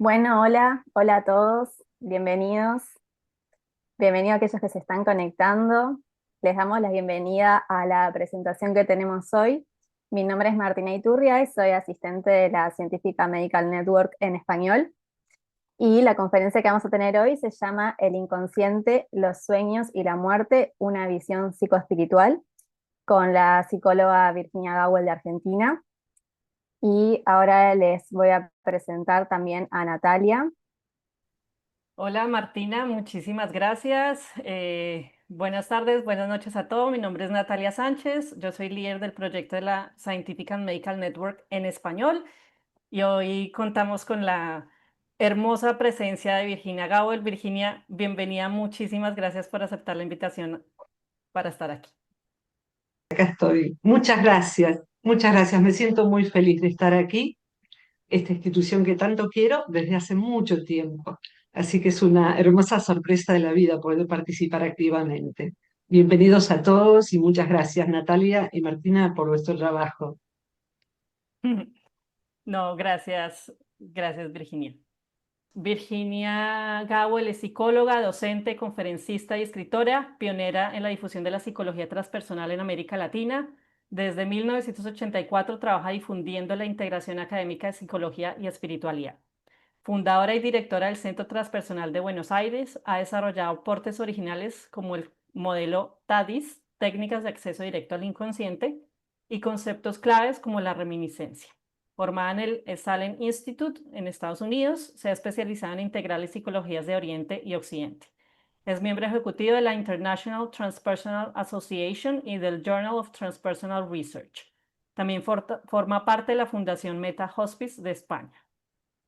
Bueno, hola a todos, bienvenidos, bienvenidos a aquellos que se están conectando. Les damos la bienvenida a la presentación que tenemos hoy. Mi nombre es Martina Iturria y soy asistente de la Científica Medical Network en español. Y la conferencia que vamos a tener hoy se llama El inconsciente, los sueños y la muerte, una visión psicoespiritual, con la psicóloga Virginia Gawel de Argentina. Y ahora les voy a presentar también a Natalia. Hola Martina, muchísimas gracias. Buenas tardes, buenas noches a todos. Mi nombre es Natalia Sánchez, yo soy líder del proyecto de la Scientific and Medical Network en español y hoy contamos con la hermosa presencia de Virginia Gawel. Virginia, bienvenida, muchísimas gracias por aceptar la invitación para estar aquí. Acá estoy. Muchas gracias. Me siento muy feliz de estar aquí, esta institución que tanto quiero desde hace mucho tiempo. Así que es una hermosa sorpresa de la vida poder participar activamente. Bienvenidos a todos y muchas gracias, Natalia y Martina, por vuestro trabajo. No, gracias, gracias Virginia. Virginia Gawel es psicóloga, docente, conferencista y escritora, pionera en la difusión de la psicología transpersonal en América Latina. Desde 1984 trabaja difundiendo la integración académica de psicología y espiritualidad. Fundadora y directora del Centro Transpersonal de Buenos Aires, ha desarrollado aportes originales como el modelo TADIS, técnicas de acceso directo al inconsciente, y conceptos claves como la reminiscencia. Formada en el Salem Institute en Estados Unidos, se ha especializado en integrales psicologías de Oriente y Occidente. Es miembro ejecutivo de la International Transpersonal Association y del Journal of Transpersonal Research. También forma parte de la Fundación Meta Hospice de España.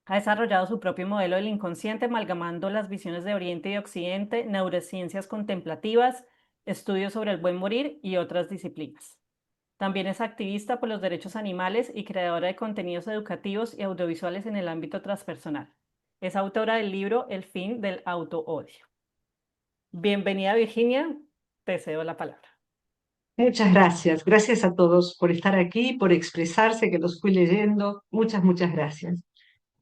Ha desarrollado su propio modelo del inconsciente, amalgamando las visiones de Oriente y Occidente, neurociencias contemplativas, estudios sobre el buen morir y otras disciplinas. También es activista por los derechos animales y creadora de contenidos educativos y audiovisuales en el ámbito transpersonal. Es autora del libro El fin del autoodio. Bienvenida, Virginia. Te cedo la palabra. Muchas gracias. Gracias a todos por estar aquí, por expresarse, que los fui leyendo. Muchas gracias.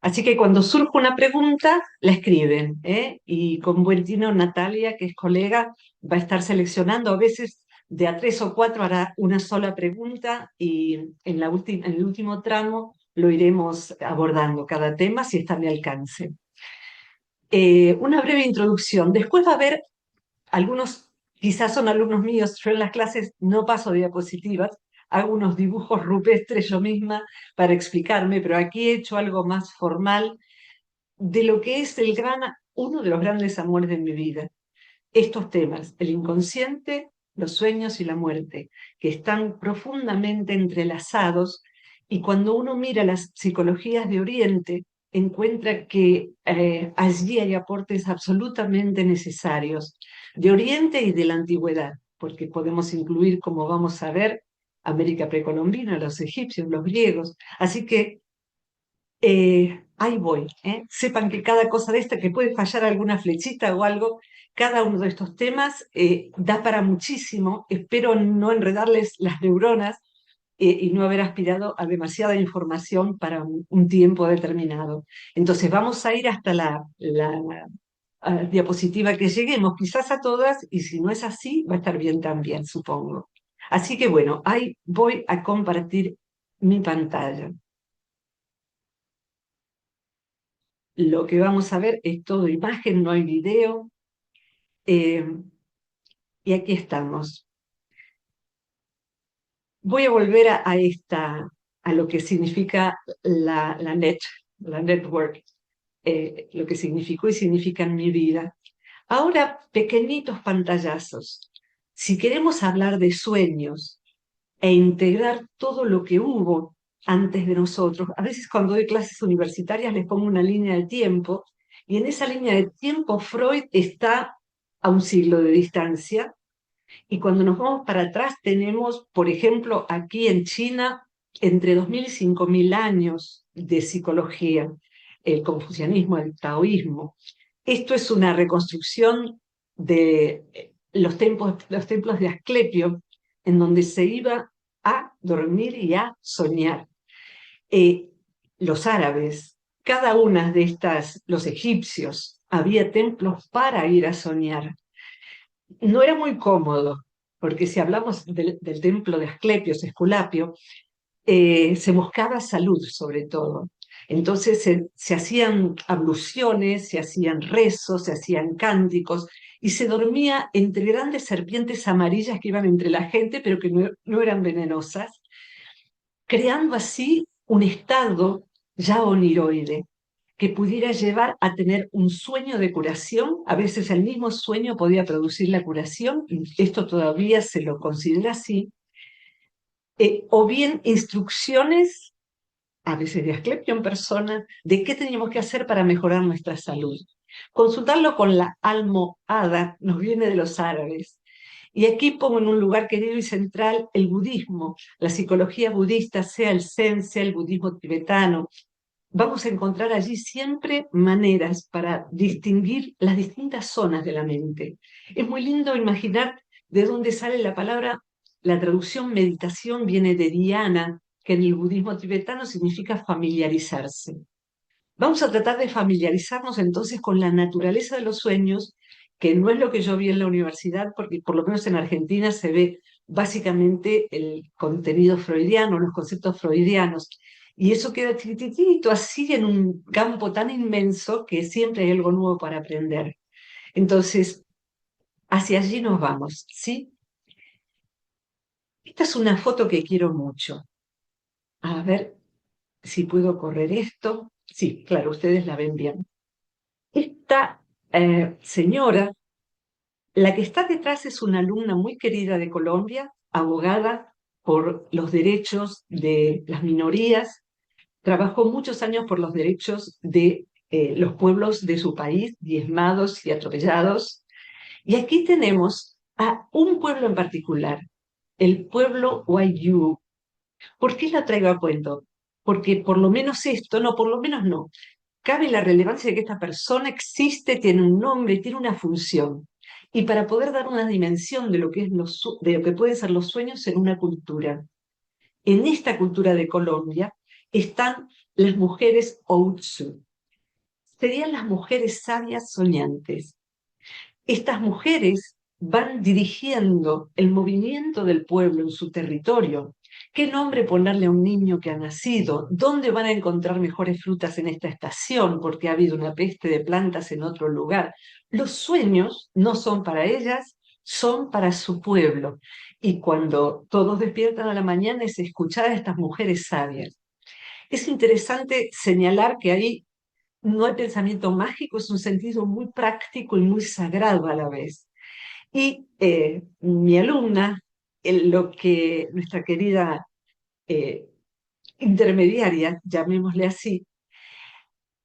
Así que cuando surge una pregunta, la escriben, ¿eh? Y con buen tino Natalia, que es colega, va a estar seleccionando a veces de a 3 o 4 hará una sola pregunta y en el último tramo lo iremos abordando cada tema si está a mi alcance. Una breve introducción. Después va a haber algunos, quizás son alumnos míos, yo en las clases no paso diapositivas, hago unos dibujos rupestres yo misma para explicarme, pero aquí he hecho algo más formal de lo que es uno de los grandes amores de mi vida. Estos temas, el inconsciente, los sueños y la muerte, que están profundamente entrelazados, y cuando uno mira las psicologías de Oriente, encuentra que allí hay aportes absolutamente necesarios de Oriente y de la antigüedad, porque podemos incluir, como vamos a ver, América precolombina, los egipcios, los griegos. Así que ahí voy, ¿eh? Sepan que cada cosa de esta, que puede fallar alguna flechita o algo, cada uno de estos temas da para muchísimo. Espero no enredarles las neuronas y no haber aspirado a demasiada información para un tiempo determinado. Entonces vamos a ir hasta la diapositiva que lleguemos, quizás a todas, y si no es así, va a estar bien también, supongo. Así que bueno, ahí voy a compartir mi pantalla. Lo que vamos a ver es todo imagen, no hay video. eh, y aquí estamos. Voy a volver a lo que significa la network, lo que significó y significa en mi vida. Ahora, pequeñitos pantallazos. Si queremos hablar de sueños e integrar todo lo que hubo antes de nosotros, a veces cuando doy clases universitarias les pongo una línea de tiempo, y en esa línea de tiempo Freud está a un siglo de distancia, y cuando nos vamos para atrás tenemos, por ejemplo, aquí en China, entre 2000 y 5000 años de psicología, el confucianismo, el taoísmo. Esto es una reconstrucción de los templos de Asclepio, en donde se iba a dormir y a soñar. Eh, los árabes, cada una de estas, los egipcios, había templos para ir a soñar. No era muy cómodo, porque si hablamos del templo de Asclepios, Esculapio, se buscaba salud sobre todo. Entonces se hacían abluciones, se hacían rezos, se hacían cánticos, y se dormía entre grandes serpientes amarillas que iban entre la gente, pero que no eran venenosas, creando así un estado ya oniroide, que pudiera llevar a tener un sueño de curación. A veces el mismo sueño podía producir la curación, y esto todavía se lo considera así, o bien instrucciones, a veces de Asclepio en persona, de qué teníamos que hacer para mejorar nuestra salud. Consultarlo con la almohada nos viene de los árabes. Y aquí pongo en un lugar querido y central el budismo, la psicología budista, sea el Zen, sea el budismo tibetano. Vamos a encontrar allí siempre maneras para distinguir las distintas zonas de la mente. Es muy lindo imaginar de dónde sale la palabra. La traducción meditación viene de dhyana, que en el budismo tibetano significa familiarizarse. Vamos a tratar de familiarizarnos entonces con la naturaleza de los sueños, que no es lo que yo vi en la universidad, porque por lo menos en Argentina se ve básicamente el contenido freudiano, los conceptos freudianos, y eso queda chiquitito, así en un campo tan inmenso que siempre hay algo nuevo para aprender. Entonces, hacia allí nos vamos, ¿sí? Esta es una foto que quiero mucho. A ver si puedo correr esto. Sí, claro, ustedes la ven bien. Esta señora, la que está detrás, es una alumna muy querida de Colombia, abogada por los derechos de las minorías. Trabajó muchos años por los derechos de los pueblos de su país, diezmados y atropellados. Y aquí tenemos a un pueblo en particular, el pueblo Wayuu. ¿Por qué la traigo a cuento? Porque por lo menos esto, no, por lo menos no, cabe la relevancia de que esta persona existe, tiene un nombre, tiene una función. Y para poder dar una dimensión de lo que, de lo que pueden ser los sueños en una cultura. En esta cultura de Colombia están las mujeres Outsu. Serían las mujeres sabias soñantes. Estas mujeres van dirigiendo el movimiento del pueblo en su territorio. ¿Qué nombre ponerle a un niño que ha nacido? ¿Dónde van a encontrar mejores frutas en esta estación? Porque ha habido una peste de plantas en otro lugar. Los sueños no son para ellas, son para su pueblo. Y cuando todos despiertan a la mañana es escuchar a estas mujeres sabias. Es interesante señalar que ahí no hay pensamiento mágico, es un sentido muy práctico y muy sagrado a la vez. Y mi alumna, lo que nuestra querida intermediaria, llamémosle así,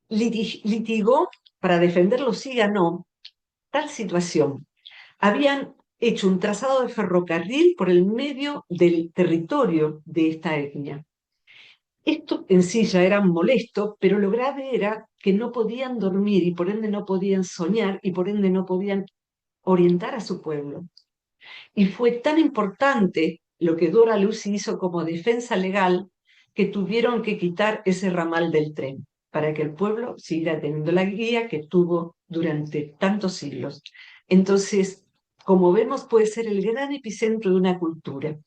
litigó para defenderlo, sí ganó, tal situación. Habían hecho un trazado de ferrocarril por el medio del territorio de esta etnia. Esto en sí ya era molesto, pero lo grave era que no podían dormir y por ende no podían soñar y por ende no podían orientar a su pueblo. Y fue tan importante lo que Dora Lucy hizo como defensa legal que tuvieron que quitar ese ramal del tren para que el pueblo siguiera teniendo la guía que tuvo durante tantos siglos. Entonces, como vemos, puede ser el gran epicentro de una cultura.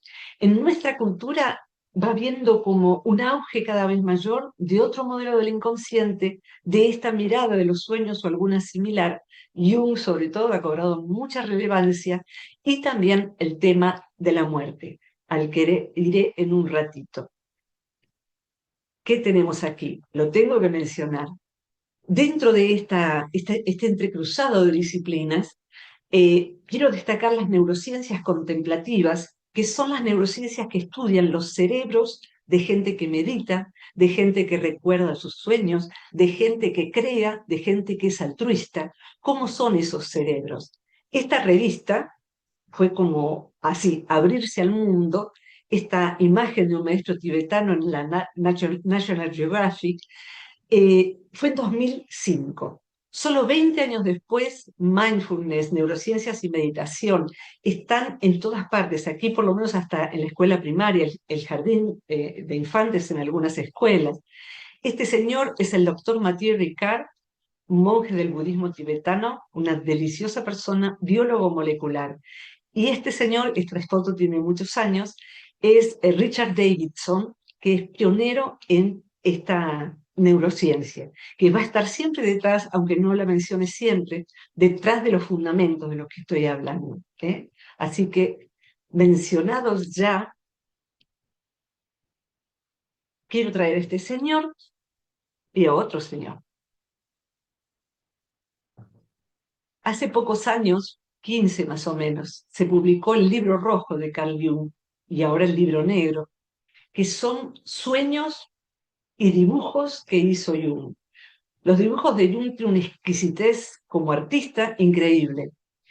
En nuestra cultura va habiendo como un auge cada vez mayor de otro modelo del inconsciente, de esta mirada de los sueños o alguna similar. Jung, sobre todo, ha cobrado mucha relevancia, y también el tema de la muerte, al que iré en un ratito. ¿Qué tenemos aquí? Lo tengo que mencionar. Dentro de este entrecruzado de disciplinas, quiero destacar las neurociencias contemplativas, que son las neurociencias que estudian los cerebros de gente que medita, de gente que recuerda sus sueños, de gente que crea, de gente que es altruista. ¿Cómo son esos cerebros? Esta revista fue como así, abrirse al mundo. Esta imagen de un maestro tibetano en la National Geographic fue en 2005. Solo 20 años después, mindfulness, neurociencias y meditación están en todas partes, aquí por lo menos hasta en la escuela primaria, el jardín de infantes en algunas escuelas. Este señor es el doctor Mathieu Ricard, un monje del budismo tibetano, una deliciosa persona, biólogo molecular. Y este señor, esta foto tiene muchos años, es Richard Davidson, que es pionero en esta neurociencia, que va a estar siempre detrás, aunque no la mencione siempre, detrás de los fundamentos de lo que estoy hablando. Así que, mencionados ya, quiero traer a este señor y a otro señor. Hace pocos años, 15 más o menos, se publicó el libro rojo de Carl Jung y ahora el libro negro, que son sueños y dibujos que hizo Jung. Los dibujos de Jung tienen una exquisitez como artista increíble.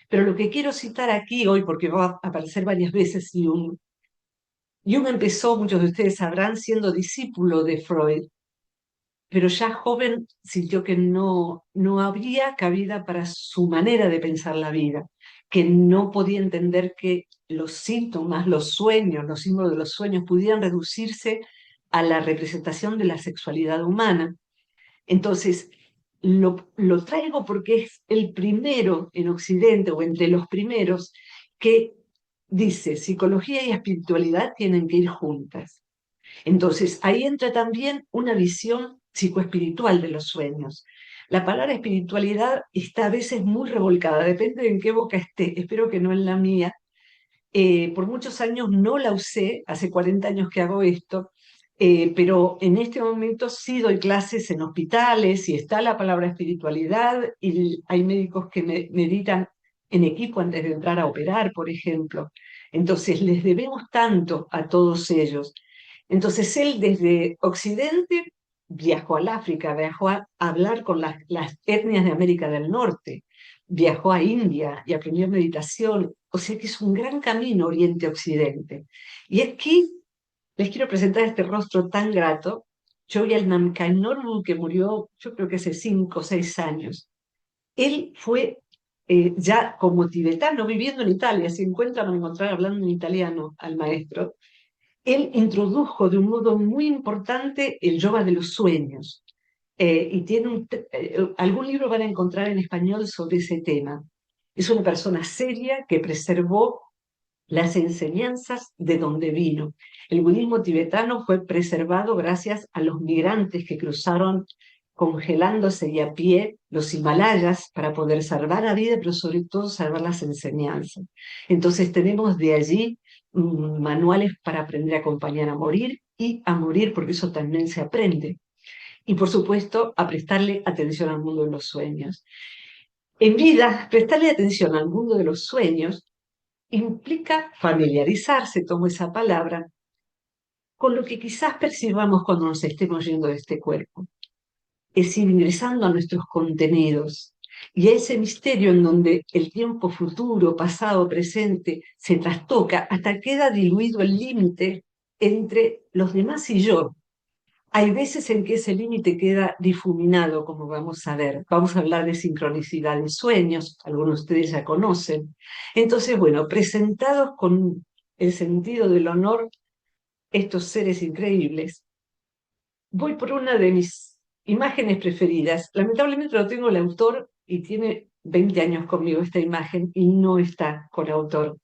Pero lo que quiero citar aquí hoy, porque va a aparecer varias veces Jung, Jung empezó, muchos de ustedes sabrán, siendo discípulo de Freud, pero ya joven sintió que no habría cabida para su manera de pensar la vida, que no podía entender que los síntomas, los sueños, los símbolos de los sueños pudieran reducirse a la representación de la sexualidad humana. Entonces, lo traigo porque es el primero en Occidente, o entre los primeros, que dice, psicología y espiritualidad tienen que ir juntas. Entonces, ahí entra también una visión psicoespiritual de los sueños. La palabra espiritualidad está a veces muy revolcada, depende de en qué boca esté, espero que no en la mía. Por muchos años no la usé, hace 40 años que hago esto, pero en este momento sí doy clases en hospitales y está la palabra espiritualidad y hay médicos que meditan en equipo antes de entrar a operar, por ejemplo. Entonces les debemos tanto a todos ellos. Entonces él desde Occidente viajó al África, viajó a hablar con las etnias de América del Norte, viajó a India y aprendió meditación. O sea que es un gran camino Oriente-Occidente. Y aquí les quiero presentar este rostro tan grato, Chogyal Namkhai Norbu, que murió yo creo que hace 5 o 6 años. Él fue ya como tibetano viviendo en Italia, se encuentran a encontrar hablando en italiano al maestro. Él introdujo de un modo muy importante el yoga de los sueños. Y tiene algún libro van a encontrar en español sobre ese tema. Es una persona seria que preservó las enseñanzas de donde vino. El budismo tibetano fue preservado gracias a los migrantes que cruzaron congelándose y a pie los Himalayas para poder salvar la vida, pero sobre todo salvar las enseñanzas. Entonces tenemos de allí manuales para aprender a acompañar a morir y a morir, porque eso también se aprende. Y por supuesto, a prestarle atención al mundo de los sueños. En vida, prestarle atención al mundo de los sueños implica familiarizarse, tomo esa palabra, con lo que quizás percibamos cuando nos estemos yendo de este cuerpo. Es ir ingresando a nuestros contenidos y a ese misterio en donde el tiempo futuro, pasado, presente se trastoca hasta queda diluido el límite entre los demás y yo. Hay veces en que ese límite queda difuminado, como vamos a ver. Vamos a hablar de sincronicidad de sueños, algunos de ustedes ya conocen. Entonces, bueno, presentados con el sentido del honor, estos seres increíbles, voy por una de mis imágenes preferidas. Lamentablemente no tengo el autor y tiene 20 años conmigo esta imagen y no está con autor.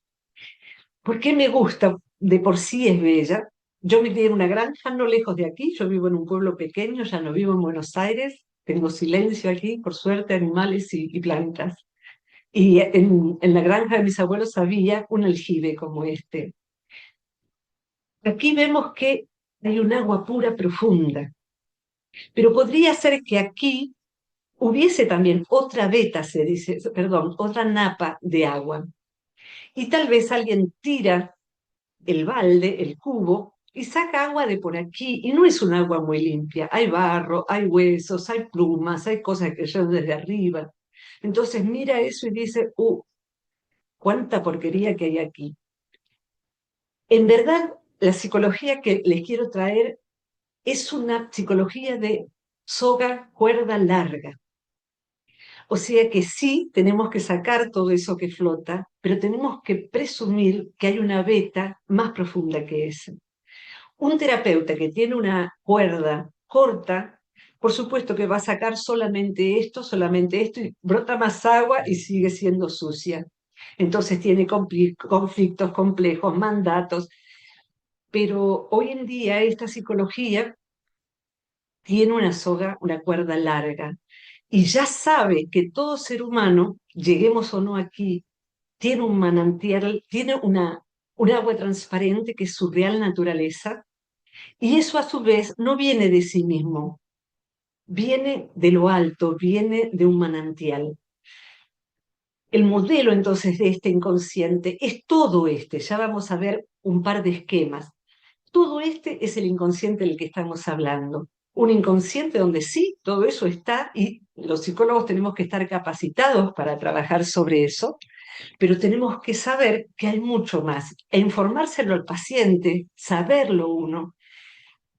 ¿Por qué me gusta? De por sí es bella. Yo me crié en una granja no lejos de aquí, yo vivo en un pueblo pequeño, ya no vivo en Buenos Aires, tengo silencio aquí, por suerte, animales y plantas. Y en la granja de mis abuelos había un aljibe como este. Aquí vemos que hay un agua pura profunda, pero podría ser que aquí hubiese también otra veta, se dice, perdón, otra napa de agua. Y tal vez alguien tira el balde, el cubo, y saca agua de por aquí, y no es un agua muy limpia. Hay barro, hay huesos, hay plumas, hay cosas que llegan desde arriba. Entonces mira eso y dice, cuánta porquería que hay aquí. En verdad, la psicología que les quiero traer es una psicología de soga, cuerda larga. O sea que sí, tenemos que sacar todo eso que flota, pero tenemos que presumir que hay una veta más profunda que esa. Un terapeuta que tiene una cuerda corta por supuesto que va a sacar solamente esto, y brota más agua y sigue siendo sucia. Entonces tiene conflictos complejos, mandatos, pero hoy en día esta psicología tiene una soga, una cuerda larga, y ya sabe que todo ser humano, lleguemos o no aquí, tiene un manantial, tiene un agua transparente que es su real naturaleza, y eso a su vez no viene de sí mismo, viene de lo alto, viene de un manantial. El modelo entonces de este inconsciente es todo este, ya vamos a ver un par de esquemas. Todo este es el inconsciente del que estamos hablando. Un inconsciente donde sí, todo eso está y los psicólogos tenemos que estar capacitados para trabajar sobre eso, pero tenemos que saber que hay mucho más e informárselo al paciente, saberlo uno,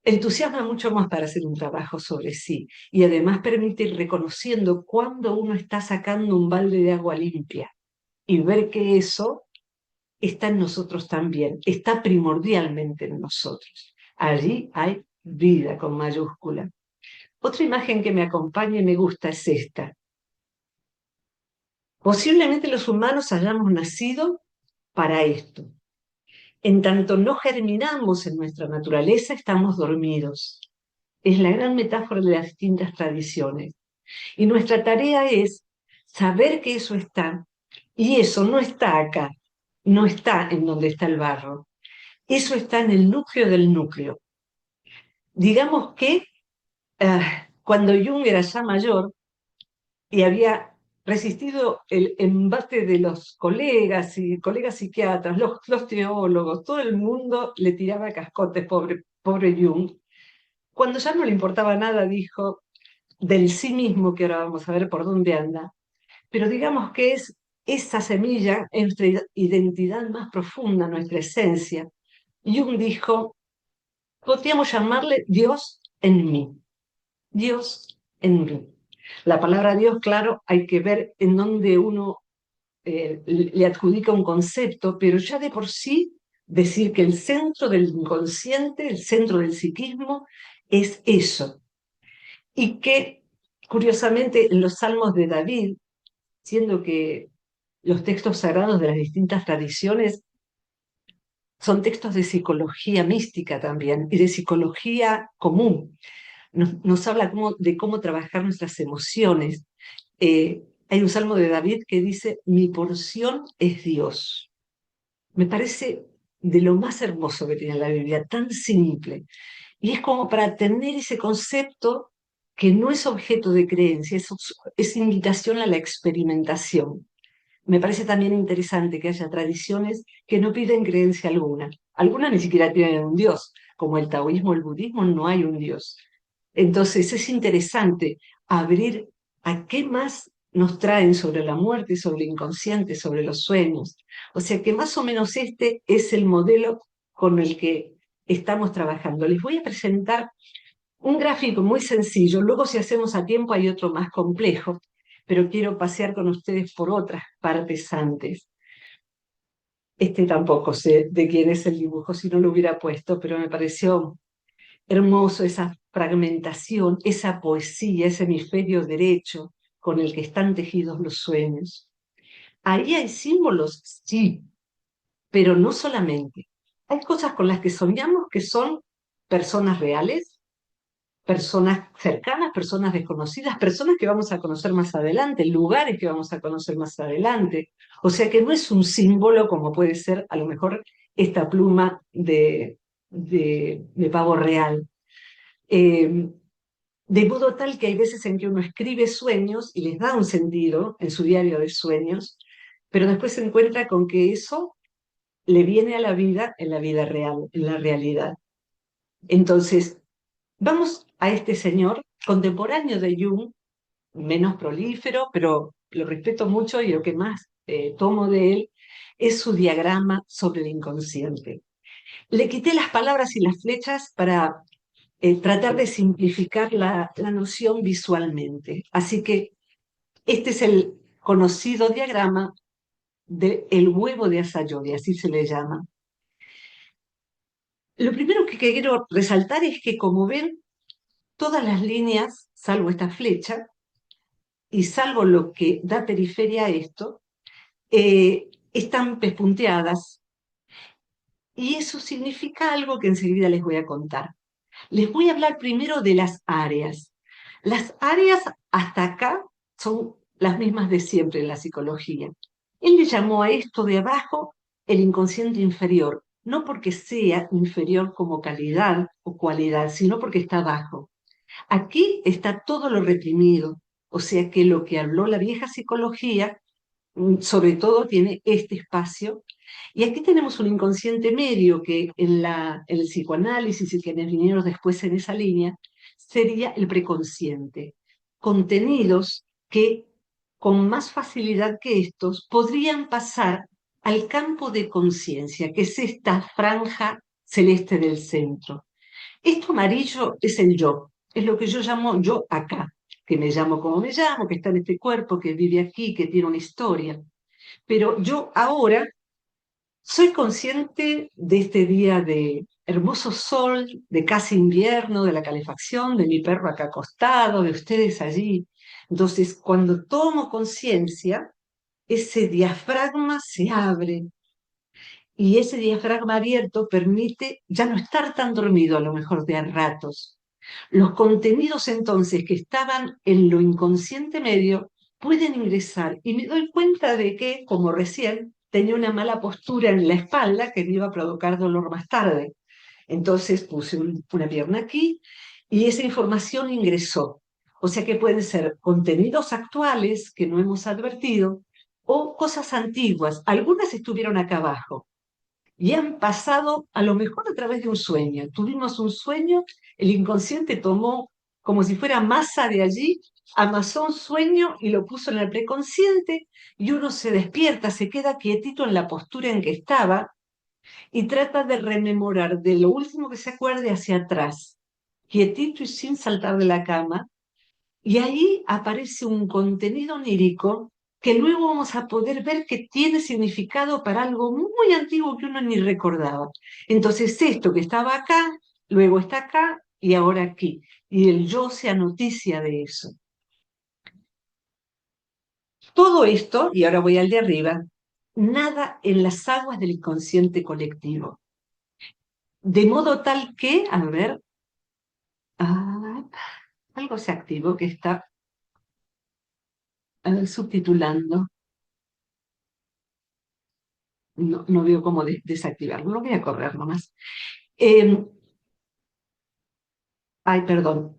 entusiasma mucho más para hacer un trabajo sobre sí y además permite ir reconociendo cuando uno está sacando un balde de agua limpia y ver que eso está en nosotros también, está primordialmente en nosotros. Allí hay vida con mayúscula. Otra imagen que me acompaña y me gusta es esta. Posiblemente los humanos hayamos nacido para esto. En tanto no germinamos en nuestra naturaleza, estamos dormidos. Es la gran metáfora de las distintas tradiciones. Y nuestra tarea es saber que eso está, y eso no está acá, no está en donde está el barro. Eso está en el núcleo del núcleo. Digamos que cuando Jung era ya mayor y había resistido el embate de los colegas y colegas psiquiatras, los teólogos, todo el mundo le tiraba cascotes, pobre Jung. Cuando ya no le importaba nada, dijo del sí mismo, que ahora vamos a ver por dónde anda, pero digamos que es esa semilla, nuestra identidad más profunda, nuestra esencia. Jung dijo, podríamos llamarle Dios en mí. Dios en mí. La palabra Dios, claro, hay que ver en dónde uno le adjudica un concepto, pero ya de por sí decir que el centro del inconsciente, el centro del psiquismo, es eso. Y que, curiosamente, en los salmos de David, siendo que los textos sagrados de las distintas tradiciones son textos de psicología mística también y de psicología común. Nos habla de cómo trabajar nuestras emociones. Hay un salmo de David que dice, mi porción es Dios. Me parece de lo más hermoso que tiene la Biblia, tan simple. Y es como para tener ese concepto que no es objeto de creencia, es invitación a la experimentación. Me parece también interesante que haya tradiciones que no piden creencia alguna. Algunas ni siquiera tienen un Dios, como el taoísmo o el budismo, no hay un Dios. Entonces es interesante abrir a qué más nos traen sobre la muerte, sobre el inconsciente, sobre los sueños. O sea que más o menos este es el modelo con el que estamos trabajando. Les voy a presentar un gráfico muy sencillo, luego si hacemos a tiempo hay otro más complejo, pero quiero pasear con ustedes por otras partes antes. Este tampoco sé de quién es el dibujo, si no lo hubiera puesto, pero me pareció hermoso esa fragmentación, esa poesía, ese hemisferio derecho con el que están tejidos los sueños. Ahí hay símbolos, sí, pero no solamente. Hay cosas con las que soñamos que son personas reales, personas cercanas, personas desconocidas, personas que vamos a conocer más adelante, lugares que vamos a conocer más adelante. O sea que no es un símbolo como puede ser a lo mejor esta pluma de pavo real. De modo tal que hay veces en que uno escribe sueños y les da un sentido en su diario de sueños, pero después se encuentra con que eso le viene a la vida en la vida real, en la realidad. Entonces, vamos a este señor contemporáneo de Jung, menos prolífero, pero lo respeto mucho y lo que más tomo de él es su diagrama sobre el inconsciente. Le quité las palabras y las flechas para tratar de simplificar la noción visualmente. Así que este es el conocido diagrama del huevo de Asayori, así se le llama. Lo primero que quiero resaltar es que, como ven, todas las líneas, salvo esta flecha, y salvo lo que da periferia a esto, están pespunteadas. Y eso significa algo que enseguida les voy a contar. Les voy a hablar primero de las áreas. Las áreas hasta acá son las mismas de siempre en la psicología. Él le llamó a esto de abajo el inconsciente inferior, no porque sea inferior como calidad o cualidad, sino porque está abajo. Aquí está todo lo reprimido, o sea que lo que habló la vieja psicología, sobre todo tiene este espacio. Y aquí tenemos un inconsciente medio que en el psicoanálisis y quienes vinieron después en esa línea, sería el preconsciente. Contenidos que con más facilidad que estos podrían pasar al campo de conciencia, que es esta franja celeste del centro. Esto amarillo es el yo, es lo que yo llamo yo acá, que me llamo como me llamo, que está en este cuerpo, que vive aquí, que tiene una historia. Pero yo ahora soy consciente de este día de hermoso sol, de casi invierno, de la calefacción, de mi perro acá acostado, de ustedes allí. Entonces, cuando tomo conciencia, ese diafragma se abre y ese diafragma abierto permite ya no estar tan dormido a lo mejor de a ratos. Los contenidos entonces que estaban en lo inconsciente medio pueden ingresar y me doy cuenta de que, como recién, tenía una mala postura en la espalda que me iba a provocar dolor más tarde. Entonces puse una pierna aquí y esa información ingresó. O sea que pueden ser contenidos actuales que no hemos advertido o cosas antiguas. Algunas estuvieron acá abajo y han pasado a lo mejor a través de un sueño. Tuvimos un sueño, el inconsciente tomó como si fuera masa de allí, amasó un sueño y lo puso en el preconsciente y uno se despierta, se queda quietito en la postura en que estaba y trata de rememorar de lo último que se acuerde hacia atrás, quietito y sin saltar de la cama, y ahí aparece un contenido onírico que luego vamos a poder ver que tiene significado para algo muy antiguo que uno ni recordaba. Entonces esto que estaba acá, luego está acá y ahora aquí. Y el yo sea noticia de eso. Todo esto, y ahora voy al de arriba, nada en las aguas del inconsciente colectivo. De modo tal que, a ver, algo se activó que está subtitulando. No veo cómo desactivarlo, lo voy a correr nomás. Ay, perdón,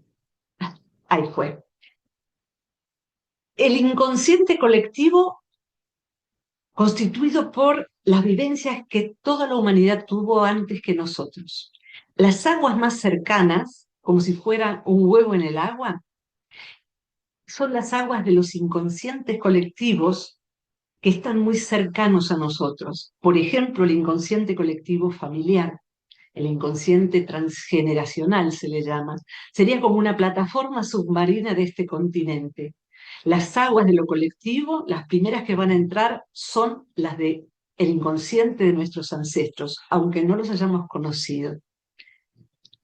ahí fue. El inconsciente colectivo constituido por las vivencias que toda la humanidad tuvo antes que nosotros. Las aguas más cercanas, como si fuera un huevo en el agua, son las aguas de los inconscientes colectivos que están muy cercanos a nosotros. Por ejemplo, el inconsciente colectivo familiar. El inconsciente transgeneracional se le llama, sería como una plataforma submarina de este continente. Las aguas de lo colectivo, las primeras que van a entrar son las del inconsciente de nuestros ancestros, aunque no los hayamos conocido.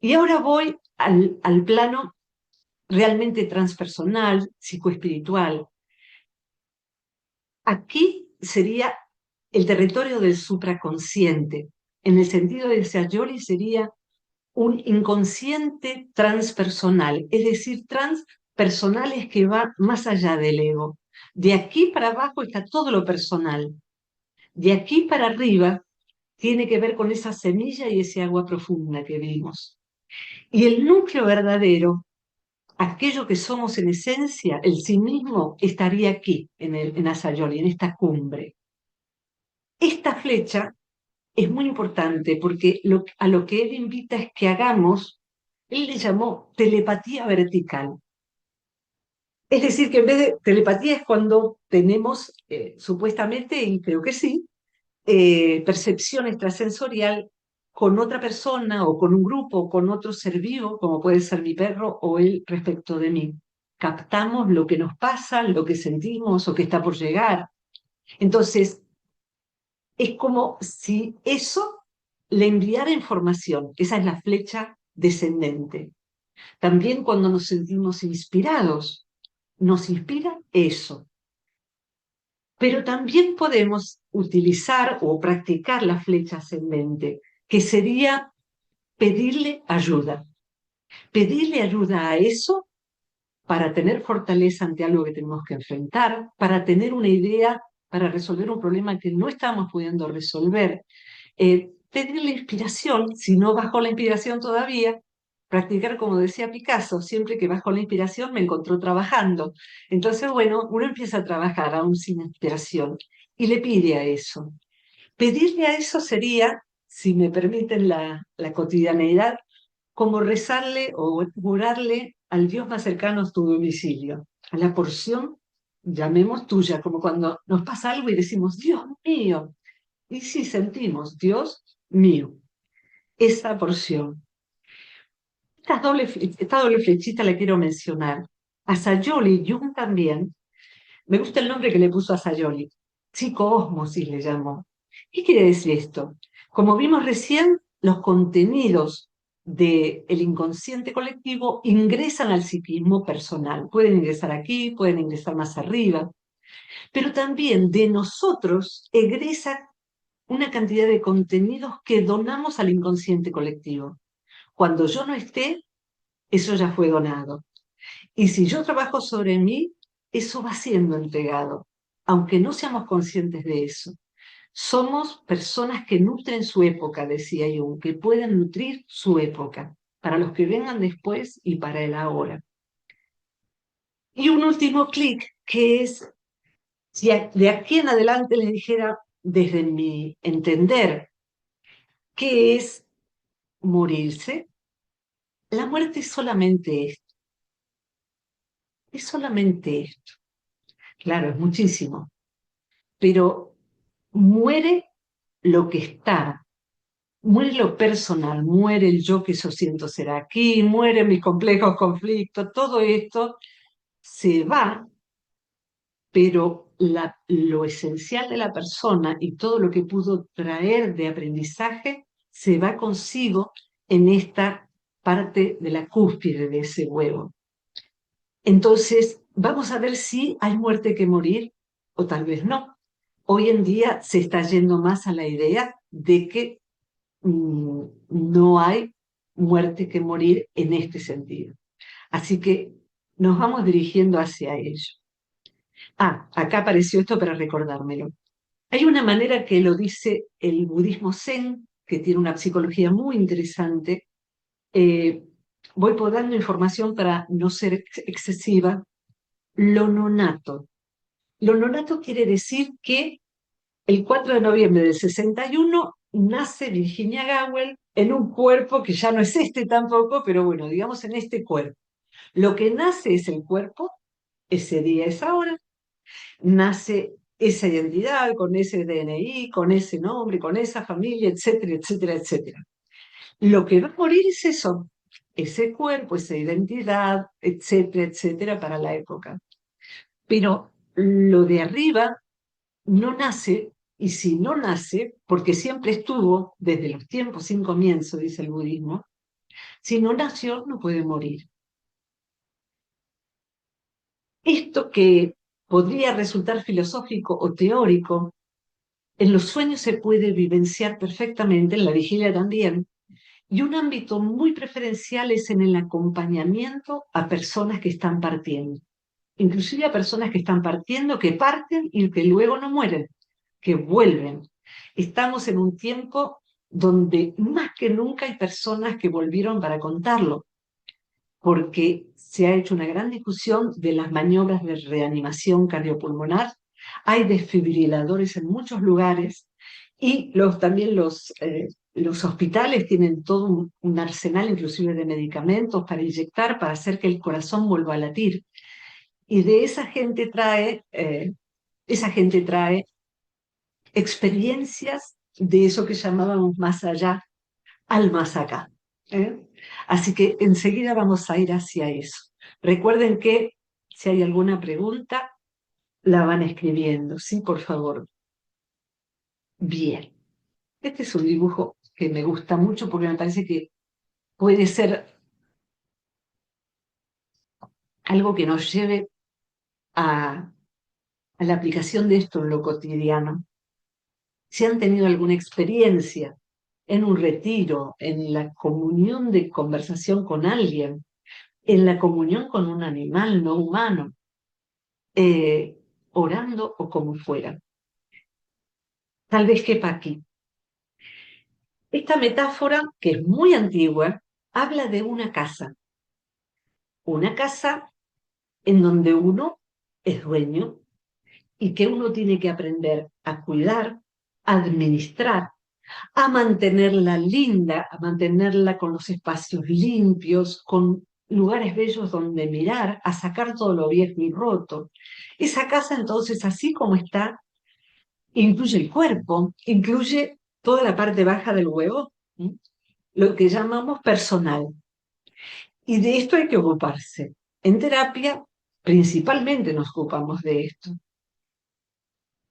Y ahora voy al plano realmente transpersonal, psicoespiritual. Aquí sería el territorio del supraconsciente. En el sentido de Sayori sería un inconsciente transpersonal, es decir, transpersonal es que va más allá del ego. De aquí para abajo está todo lo personal. De aquí para arriba tiene que ver con esa semilla y ese agua profunda que vimos. Y el núcleo verdadero, aquello que somos en esencia, el sí mismo, estaría aquí, en Asayoli, en esta cumbre. Esta flecha es muy importante porque a lo que él invita es que hagamos, él le llamó telepatía vertical. Es decir, que en vez de telepatía es cuando tenemos, supuestamente, y creo que sí, percepción extrasensorial con otra persona o con un grupo o con otro ser vivo, como puede ser mi perro o él respecto de mí. Captamos lo que nos pasa, lo que sentimos o que está por llegar. Entonces, es como si eso le enviara información. Esa es la flecha descendente. También cuando nos sentimos inspirados, nos inspira eso. Pero también podemos utilizar o practicar la flecha ascendente, que sería pedirle ayuda. Pedirle ayuda a eso para tener fortaleza ante algo que tenemos que enfrentar, para tener una idea, para resolver un problema que no estamos pudiendo resolver. Pedirle inspiración, si no bajo la inspiración todavía, practicar como decía Picasso, siempre que bajo la inspiración me encontró trabajando. Entonces, bueno, uno empieza a trabajar aún sin inspiración y le pide a eso. Pedirle a eso sería, si me permiten la cotidianeidad, como rezarle o jurarle al Dios más cercano a tu domicilio, a la porción, llamemos tuya, como cuando nos pasa algo y decimos, Dios mío, y si sentimos, Dios mío, esa porción. Esta doble flechita la quiero mencionar. A Sayoli Jung también, me gusta el nombre que le puso a Sayoli, psicoósmosis le llamó. ¿Qué quiere decir esto? Como vimos recién, los contenidos del inconsciente colectivo ingresan al psiquismo personal. Pueden ingresar aquí, pueden ingresar más arriba, pero también de nosotros egresa una cantidad de contenidos que donamos al inconsciente colectivo. Cuando yo no esté, eso ya fue donado. Y si yo trabajo sobre mí, eso va siendo entregado, aunque no seamos conscientes de eso. Somos personas que nutren su época, decía Jung, que pueden nutrir su época, para los que vengan después y para el ahora. Y un último clic, que es, si de aquí en adelante les dijera, desde mi entender, ¿qué es morirse? La muerte es solamente esto. Claro, es muchísimo, pero muere lo que está, muere lo personal, muere el yo que yo siento ser aquí, muere mis complejos conflictos, todo esto se va, pero lo esencial de la persona y todo lo que pudo traer de aprendizaje se va consigo en esta parte de la cúspide de ese huevo. Entonces, vamos a ver si hay muerte que morir o tal vez no. Hoy en día se está yendo más a la idea de que no hay muerte que morir en este sentido. Así que nos vamos dirigiendo hacia ello. Acá apareció esto para recordármelo. Hay una manera que lo dice el budismo Zen, que tiene una psicología muy interesante. Voy dando información para no ser excesiva. Lo nonato. Lo nonato quiere decir que el 4 de noviembre del 61 nace Virginia Gowell en un cuerpo que ya no es este tampoco, pero bueno, digamos en este cuerpo. Lo que nace es el cuerpo, ese día, esa hora, nace esa identidad, con ese DNI, con ese nombre, con esa familia, etcétera, etcétera, etcétera. Lo que va a morir es eso, ese cuerpo, esa identidad, etcétera, etcétera, para la época. Pero lo de arriba no nace, y si no nace, porque siempre estuvo desde los tiempos sin comienzo, dice el budismo, si no nació, no puede morir. Esto que podría resultar filosófico o teórico, en los sueños se puede vivenciar perfectamente, en la vigilia también, y un ámbito muy preferencial es en el acompañamiento a personas que están partiendo, inclusive a personas que están partiendo, que parten y que luego no mueren, que vuelven. Estamos en un tiempo donde más que nunca hay personas que volvieron para contarlo, porque se ha hecho una gran discusión de las maniobras de reanimación cardiopulmonar. Hay desfibriladores en muchos lugares y también los hospitales tienen todo un arsenal inclusive de medicamentos para inyectar, para hacer que el corazón vuelva a latir. Y de esa gente trae experiencias de eso que llamábamos más allá al más acá. ¿eh? Así que enseguida vamos a ir hacia eso. Recuerden que si hay alguna pregunta, la van escribiendo, ¿sí? Por favor. Bien. Este es un dibujo que me gusta mucho porque me parece que puede ser algo que nos lleve a la aplicación de esto en lo cotidiano. Si han tenido alguna experiencia en un retiro, en la comunión de conversación con alguien, en la comunión con un animal no humano, orando o como fuera. Tal vez quepa aquí. Esta metáfora, que es muy antigua, habla de una casa en donde uno es dueño y que uno tiene que aprender a cuidar, a administrar, a mantenerla linda, a mantenerla con los espacios limpios, con lugares bellos donde mirar, a sacar todo lo viejo y roto. Esa casa entonces, así como está, incluye el cuerpo, incluye toda la parte baja del huevo, ¿sí? Lo que llamamos personal. Y de esto hay que ocuparse. En terapia, principalmente nos ocupamos de esto.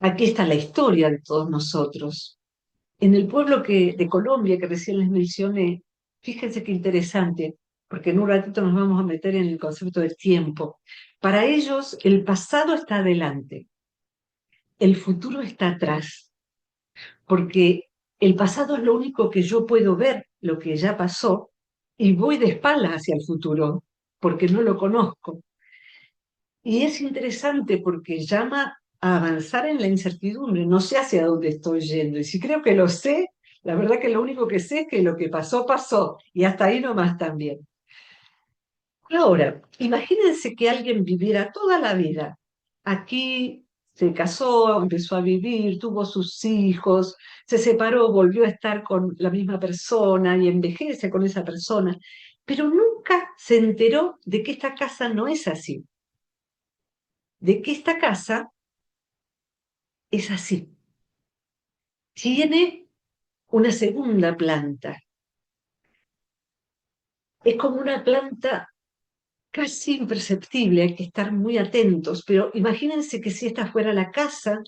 Aquí está la historia de todos nosotros. En el pueblo de Colombia que recién les mencioné, fíjense qué interesante, porque en un ratito nos vamos a meter en el concepto del tiempo. Para ellos, el pasado está adelante, el futuro está atrás, porque el pasado es lo único que yo puedo ver, lo que ya pasó, y voy de espaldas hacia el futuro, porque no lo conozco. Y es interesante porque llama a avanzar en la incertidumbre. No sé hacia dónde estoy yendo. Y si creo que lo sé, la verdad que lo único que sé es que lo que pasó, pasó. Y hasta ahí nomás también. Ahora, imagínense que alguien viviera toda la vida. Aquí se casó, empezó a vivir, tuvo sus hijos, se separó, volvió a estar con la misma persona y envejece con esa persona. Pero nunca se enteró de que esta casa no es así. De que esta casa es así. Tiene una segunda planta. Es como una planta casi imperceptible, hay que estar muy atentos, pero imagínense que si esta fuera la casa,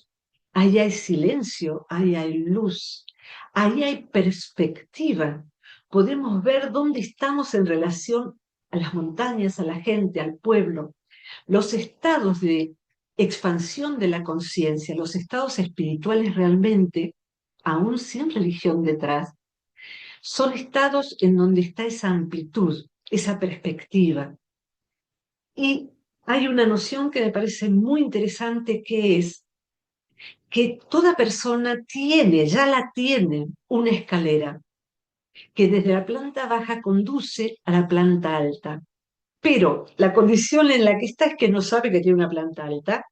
ahí hay silencio, ahí hay luz, ahí hay perspectiva. Podemos ver dónde estamos en relación a las montañas, a la gente, al pueblo. Los estados de expansión de la conciencia, los estados espirituales realmente, aún sin religión detrás, son estados en donde está esa amplitud, esa perspectiva. Y hay una noción que me parece muy interesante, que es que toda persona tiene, ya la tiene, una escalera que desde la planta baja conduce a la planta alta. Pero la condición en la que está es que no sabe que tiene una planta alta,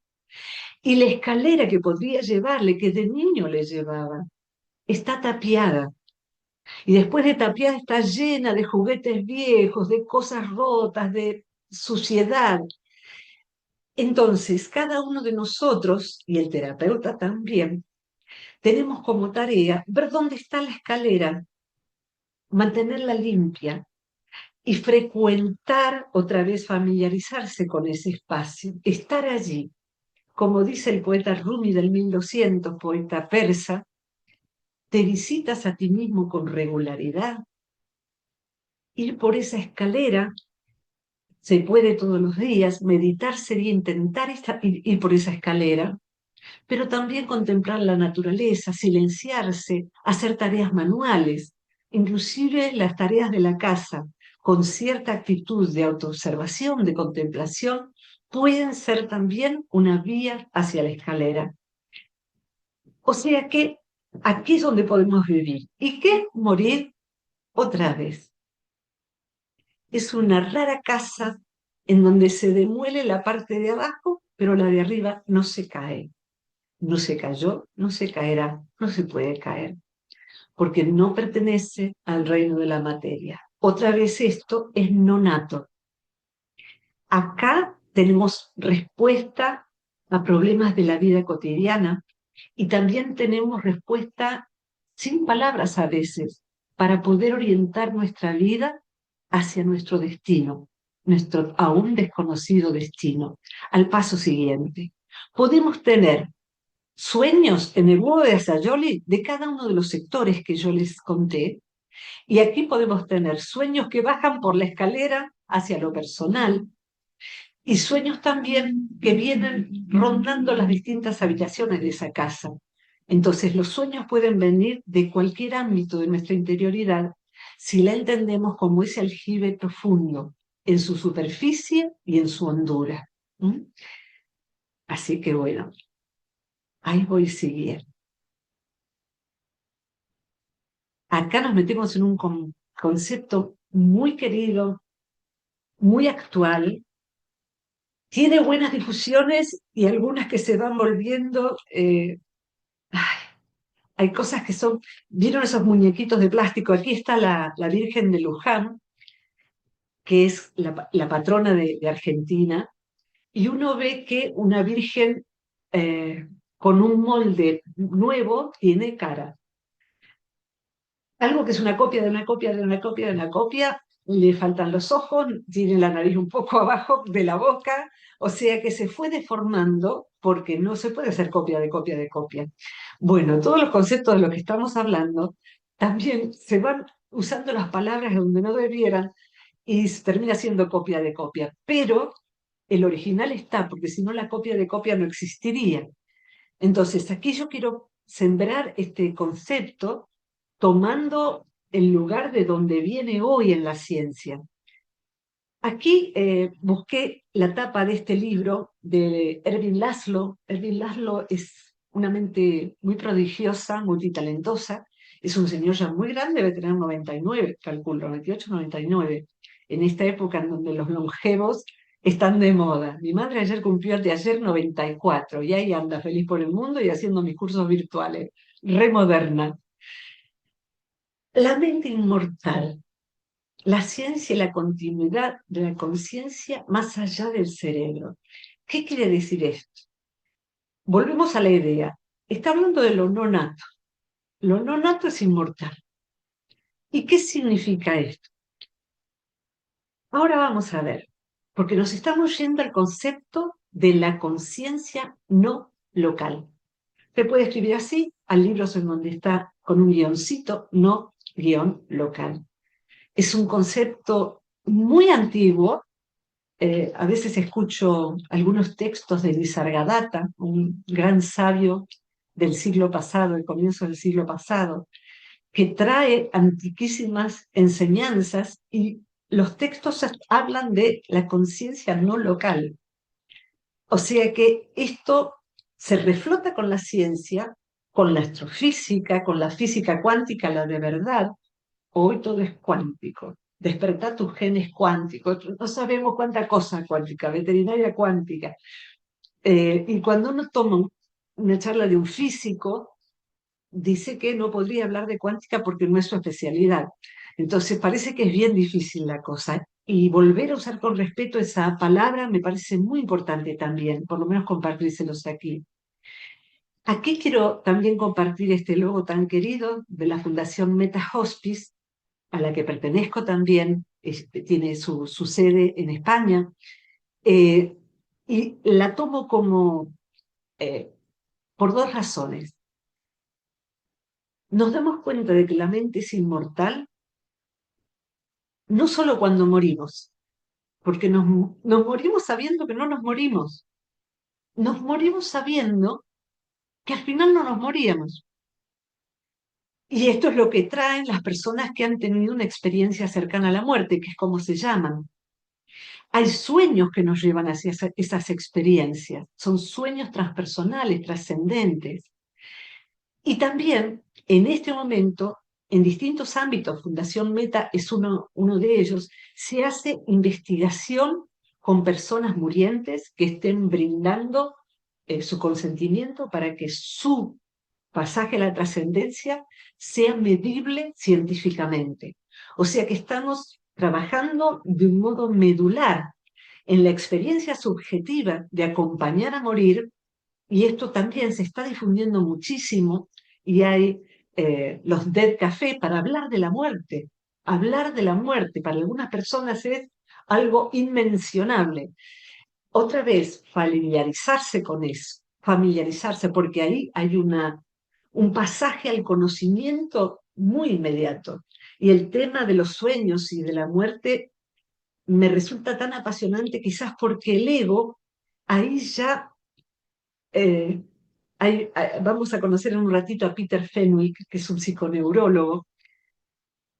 y la escalera que podría llevarle, que de niño le llevaba, está tapiada. Y después de tapiada está llena de juguetes viejos, de cosas rotas, de suciedad. Entonces, cada uno de nosotros, y el terapeuta también, tenemos como tarea ver dónde está la escalera, mantenerla limpia y frecuentar, otra vez familiarizarse con ese espacio, estar allí. Como dice el poeta Rumi del 1200, poeta persa, te visitas a ti mismo con regularidad. Ir por esa escalera se puede todos los días, meditar sería intentar ir por esa escalera, pero también contemplar la naturaleza, silenciarse, hacer tareas manuales, inclusive las tareas de la casa, con cierta actitud de autoobservación, de contemplación, pueden ser también una vía hacia la escalera. O sea que aquí es donde podemos vivir. ¿Y qué es morir otra vez? Es una rara casa en donde se demuele la parte de abajo, pero la de arriba no se cae. No se cayó, no se caerá, no se puede caer, porque no pertenece al reino de la materia. Otra vez esto es no nato. Acá tenemos respuesta a problemas de la vida cotidiana y también tenemos respuesta sin palabras a veces para poder orientar nuestra vida hacia nuestro destino, nuestro aún desconocido destino, al paso siguiente. Podemos tener sueños en el huevo de Asayoli de cada uno de los sectores que yo les conté, y aquí podemos tener sueños que bajan por la escalera hacia lo personal, y sueños también que vienen rondando las distintas habitaciones de esa casa. Entonces, los sueños pueden venir de cualquier ámbito de nuestra interioridad si la entendemos como ese aljibe profundo en su superficie y en su hondura. ¿Mm? Así que bueno, ahí voy siguiendo. Acá nos metemos en un concepto muy querido, muy actual. Tiene buenas difusiones y algunas que se van volviendo... ay, hay cosas que son... ¿Vieron esos muñequitos de plástico? Aquí está la Virgen de Luján, que es la patrona de Argentina, y uno ve que una Virgen con un molde nuevo tiene cara. Algo que es una copia de una copia de una copia de una copia, le faltan los ojos, tiene la nariz un poco abajo de la boca, o sea que se fue deformando porque no se puede hacer copia de copia de copia. Bueno, todos los conceptos de los que estamos hablando también se van usando las palabras donde no debieran y termina siendo copia de copia, pero el original está, porque si no la copia de copia no existiría. Entonces, aquí yo quiero sembrar este concepto tomando el lugar de donde viene hoy en la ciencia. Aquí busqué la tapa de este libro de Ervin Laszlo. Ervin Laszlo es una mente muy prodigiosa, multitalentosa. Es un señor ya muy grande, debe tener 99, calculo, 98, 99. En esta época en donde los longevos están de moda. Mi madre ayer cumplió de ayer 94 y ahí anda feliz por el mundo y haciendo mis cursos virtuales. Re moderna. La mente inmortal, la ciencia y la continuidad de la conciencia más allá del cerebro. ¿Qué quiere decir esto? Volvemos a la idea. Está hablando de lo no nato. Lo no nato es inmortal. ¿Y qué significa esto? Ahora vamos a ver, porque nos estamos yendo al concepto de la conciencia no local. Se puede escribir así, al libro en donde está con un guioncito, no guión local. Es un concepto muy antiguo. A veces escucho algunos textos de Nisargadatta, un gran sabio del siglo pasado, del comienzo del siglo pasado, que trae antiquísimas enseñanzas y los textos hablan de la conciencia no local. O sea que esto se reflota con la ciencia, con la astrofísica, con la física cuántica, la de verdad. Hoy todo es cuántico. Despertar tus genes cuánticos. No sabemos cuánta cosa cuántica, veterinaria cuántica. Y cuando uno toma una charla de un físico, dice que no podría hablar de cuántica porque no es su especialidad. Entonces parece que es bien difícil la cosa. Y volver a usar con respeto esa palabra me parece muy importante también, por lo menos compartírselos aquí. Aquí quiero también compartir este logo tan querido de la Fundación Meta Hospice, a la que pertenezco también, tiene su sede en España, y la tomo como por dos razones. Nos damos cuenta de que la mente es inmortal no solo cuando morimos, porque nos morimos sabiendo que no nos morimos sabiendo que al final no nos moríamos. Y esto es lo que traen las personas que han tenido una experiencia cercana a la muerte, que es como se llaman. Hay sueños que nos llevan hacia esas experiencias, son sueños transpersonales, trascendentes. Y también, en este momento, en distintos ámbitos, Fundación Meta es uno de ellos, se hace investigación con personas murientes que estén brindando su consentimiento para que su pasaje a la trascendencia sea medible científicamente. O sea que estamos trabajando de un modo medular en la experiencia subjetiva de acompañar a morir, y esto también se está difundiendo muchísimo, y hay los Dead Café para hablar de la muerte. Hablar de la muerte para algunas personas es algo inmencionable. Otra vez, familiarizarse con eso, familiarizarse, porque ahí hay un pasaje al conocimiento muy inmediato. Y el tema de los sueños y de la muerte me resulta tan apasionante, quizás porque el ego, ahí ya, vamos a conocer en un ratito a Peter Fenwick, que es un psiconeurólogo.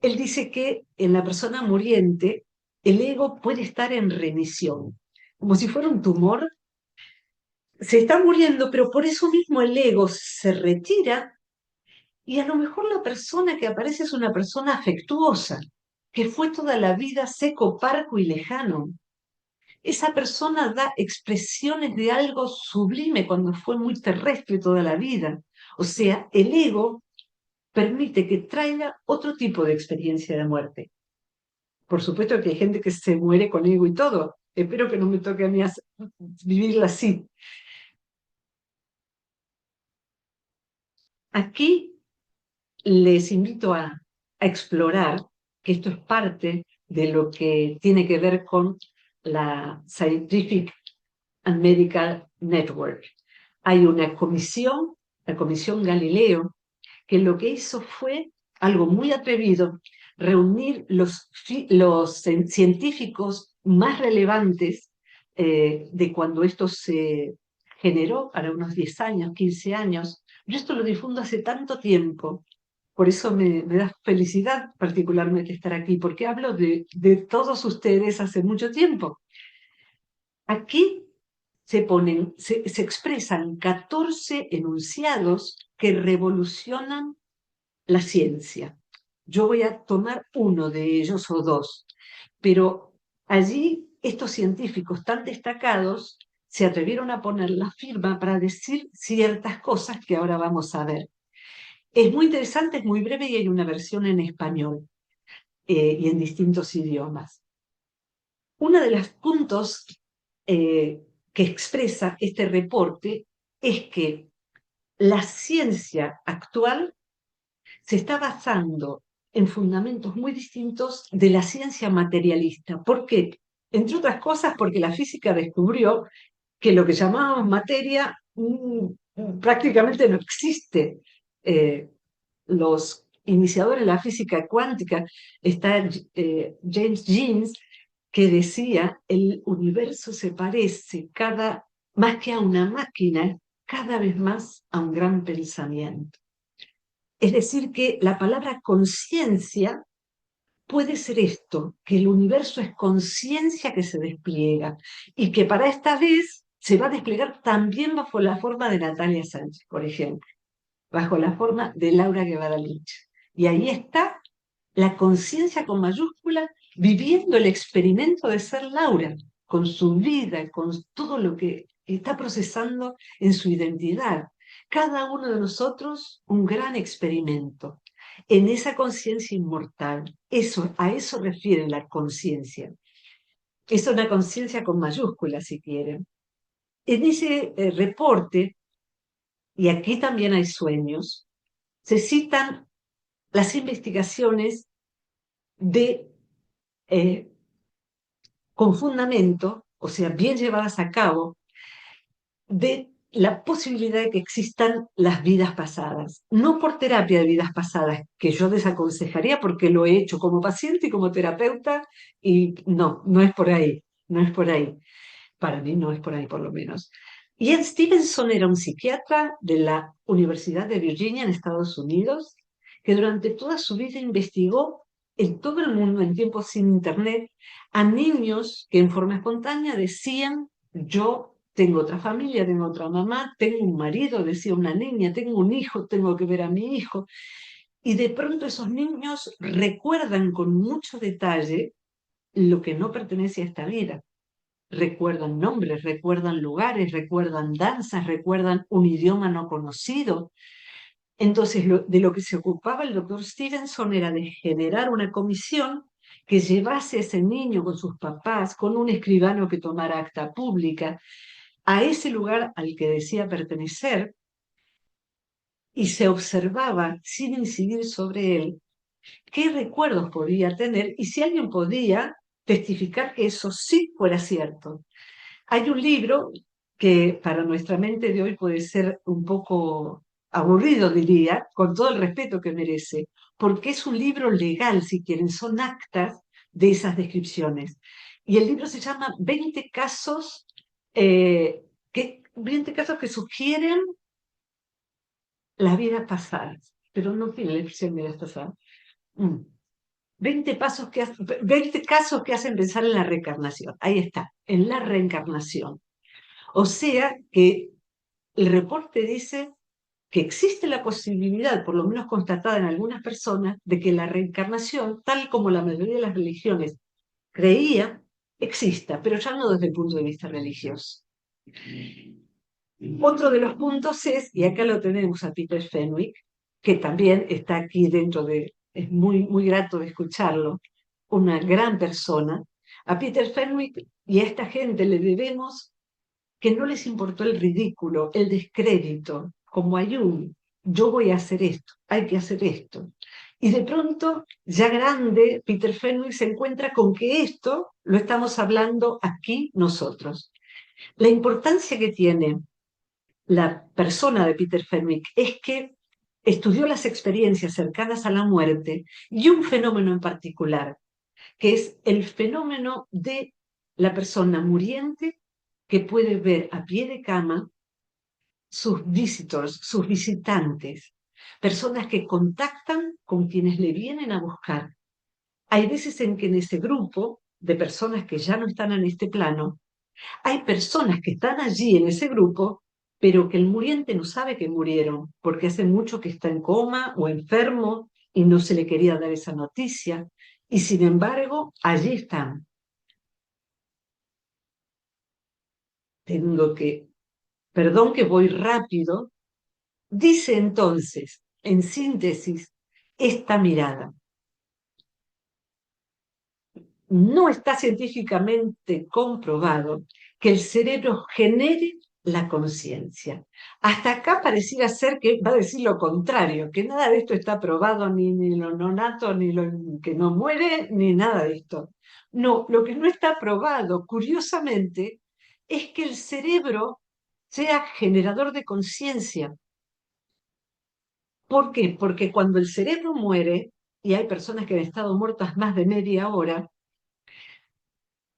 Él dice que en la persona muriente el ego puede estar en remisión, como si fuera un tumor. Se está muriendo, pero por eso mismo el ego se retira y a lo mejor la persona que aparece es una persona afectuosa, que fue toda la vida seco, parco y lejano. Esa persona da expresiones de algo sublime cuando fue muy terrestre toda la vida. O sea, el ego permite que traiga otro tipo de experiencia de muerte. Por supuesto que hay gente que se muere con ego y todo. Espero que no me toque a mí vivirla así. Aquí les invito a explorar que esto es parte de lo que tiene que ver con la Scientific and Medical Network. Hay una comisión, la Comisión Galileo, que lo que hizo fue algo muy atrevido, reunir los científicos más relevantes de cuando esto se generó, para unos 10 años, 15 años. Yo esto lo difundo hace tanto tiempo, por eso me da felicidad particularmente estar aquí, porque hablo de todos ustedes hace mucho tiempo. Aquí se expresan 14 enunciados que revolucionan la ciencia. Yo voy a tomar uno de ellos o dos, pero allí estos científicos tan destacados se atrevieron a poner la firma para decir ciertas cosas que ahora vamos a ver. Es muy interesante, es muy breve y hay una versión en español y en distintos idiomas. Uno de los puntos que expresa este reporte es que la ciencia actual se está basando en fundamentos muy distintos de la ciencia materialista. ¿Por qué? Entre otras cosas porque la física descubrió que lo que llamábamos materia prácticamente no existe. Los iniciadores de la física cuántica, está James Jeans, que decía, el universo se parece más que a una máquina, cada vez más a un gran pensamiento. Es decir, que la palabra conciencia puede ser esto, que el universo es conciencia que se despliega y que para esta vez se va a desplegar también bajo la forma de Natalia Sánchez, por ejemplo, bajo la forma de Laura Guevara Lynch. Y ahí está la conciencia con mayúscula viviendo el experimento de ser Laura, con su vida, con todo lo que está procesando en su identidad. Cada uno de nosotros un gran experimento en esa conciencia inmortal. A eso refiere la conciencia. Es una conciencia con mayúscula, si quieren. En ese reporte, y aquí también hay sueños, se citan las investigaciones con fundamento, o sea, bien llevadas a cabo, de la posibilidad de que existan las vidas pasadas. No por terapia de vidas pasadas, que yo desaconsejaría porque lo he hecho como paciente y como terapeuta, y no es por ahí, no es por ahí. Para mí no es por ahí, por lo menos. Ian Stevenson era un psiquiatra de la Universidad de Virginia en Estados Unidos, que durante toda su vida investigó en todo el mundo, en tiempos sin internet, a niños que en forma espontánea decían, yo tengo otra familia, tengo otra mamá, tengo un marido, decía una niña, tengo un hijo, tengo que ver a mi hijo. Y de pronto esos niños recuerdan con mucho detalle lo que no pertenece a esta vida. Recuerdan nombres, recuerdan lugares, recuerdan danzas, recuerdan un idioma no conocido. Entonces, de lo que se ocupaba el doctor Stevenson era de generar una comisión que llevase a ese niño con sus papás, con un escribano que tomara acta pública, a ese lugar al que decía pertenecer, y se observaba, sin incidir sobre él, qué recuerdos podía tener y si alguien podía testificar que eso sí fuera cierto. Hay un libro que para nuestra mente de hoy puede ser un poco aburrido, diría, con todo el respeto que merece, porque es un libro legal, si quieren, son actas de esas descripciones. Y el libro se llama 20 casos, 20 casos que sugieren la vida pasada, pero no tiene la expresión vida pasada. 20 20 casos que hacen pensar en la reencarnación. Ahí está, en la reencarnación. O sea que el reporte dice que existe la posibilidad, por lo menos constatada en algunas personas, de que la reencarnación, tal como la mayoría de las religiones creía, exista, pero ya no desde el punto de vista religioso. Otro de los puntos es, y acá lo tenemos a Peter Fenwick, que también está aquí dentro es muy, muy grato de escucharlo, una gran persona. A Peter Fenwick y a esta gente le debemos que no les importó el ridículo, el descrédito, como hay yo voy a hacer esto, hay que hacer esto. Y de pronto, ya grande, Peter Fenwick se encuentra con que esto lo estamos hablando aquí nosotros. La importancia que tiene la persona de Peter Fenwick es que estudió las experiencias cercanas a la muerte y un fenómeno en particular, que es el fenómeno de la persona muriente que puede ver a pie de cama sus visitors, sus visitantes, personas que contactan con quienes le vienen a buscar. Hay veces en que en ese grupo de personas que ya no están en este plano, hay personas que están allí en ese grupo, pero que el muriente no sabe que murieron, porque hace mucho que está en coma o enfermo y no se le quería dar esa noticia, y sin embargo, allí están. Perdón que voy rápido, dice entonces, en síntesis, esta mirada. No está científicamente comprobado que el cerebro genere la conciencia. Hasta acá pareciera ser que va a decir lo contrario, que nada de esto está probado, ni lo nonato, ni lo que no muere, ni nada de esto. No, lo que no está probado, curiosamente, es que el cerebro sea generador de conciencia. ¿Por qué? Porque cuando el cerebro muere, y hay personas que han estado muertas más de media hora,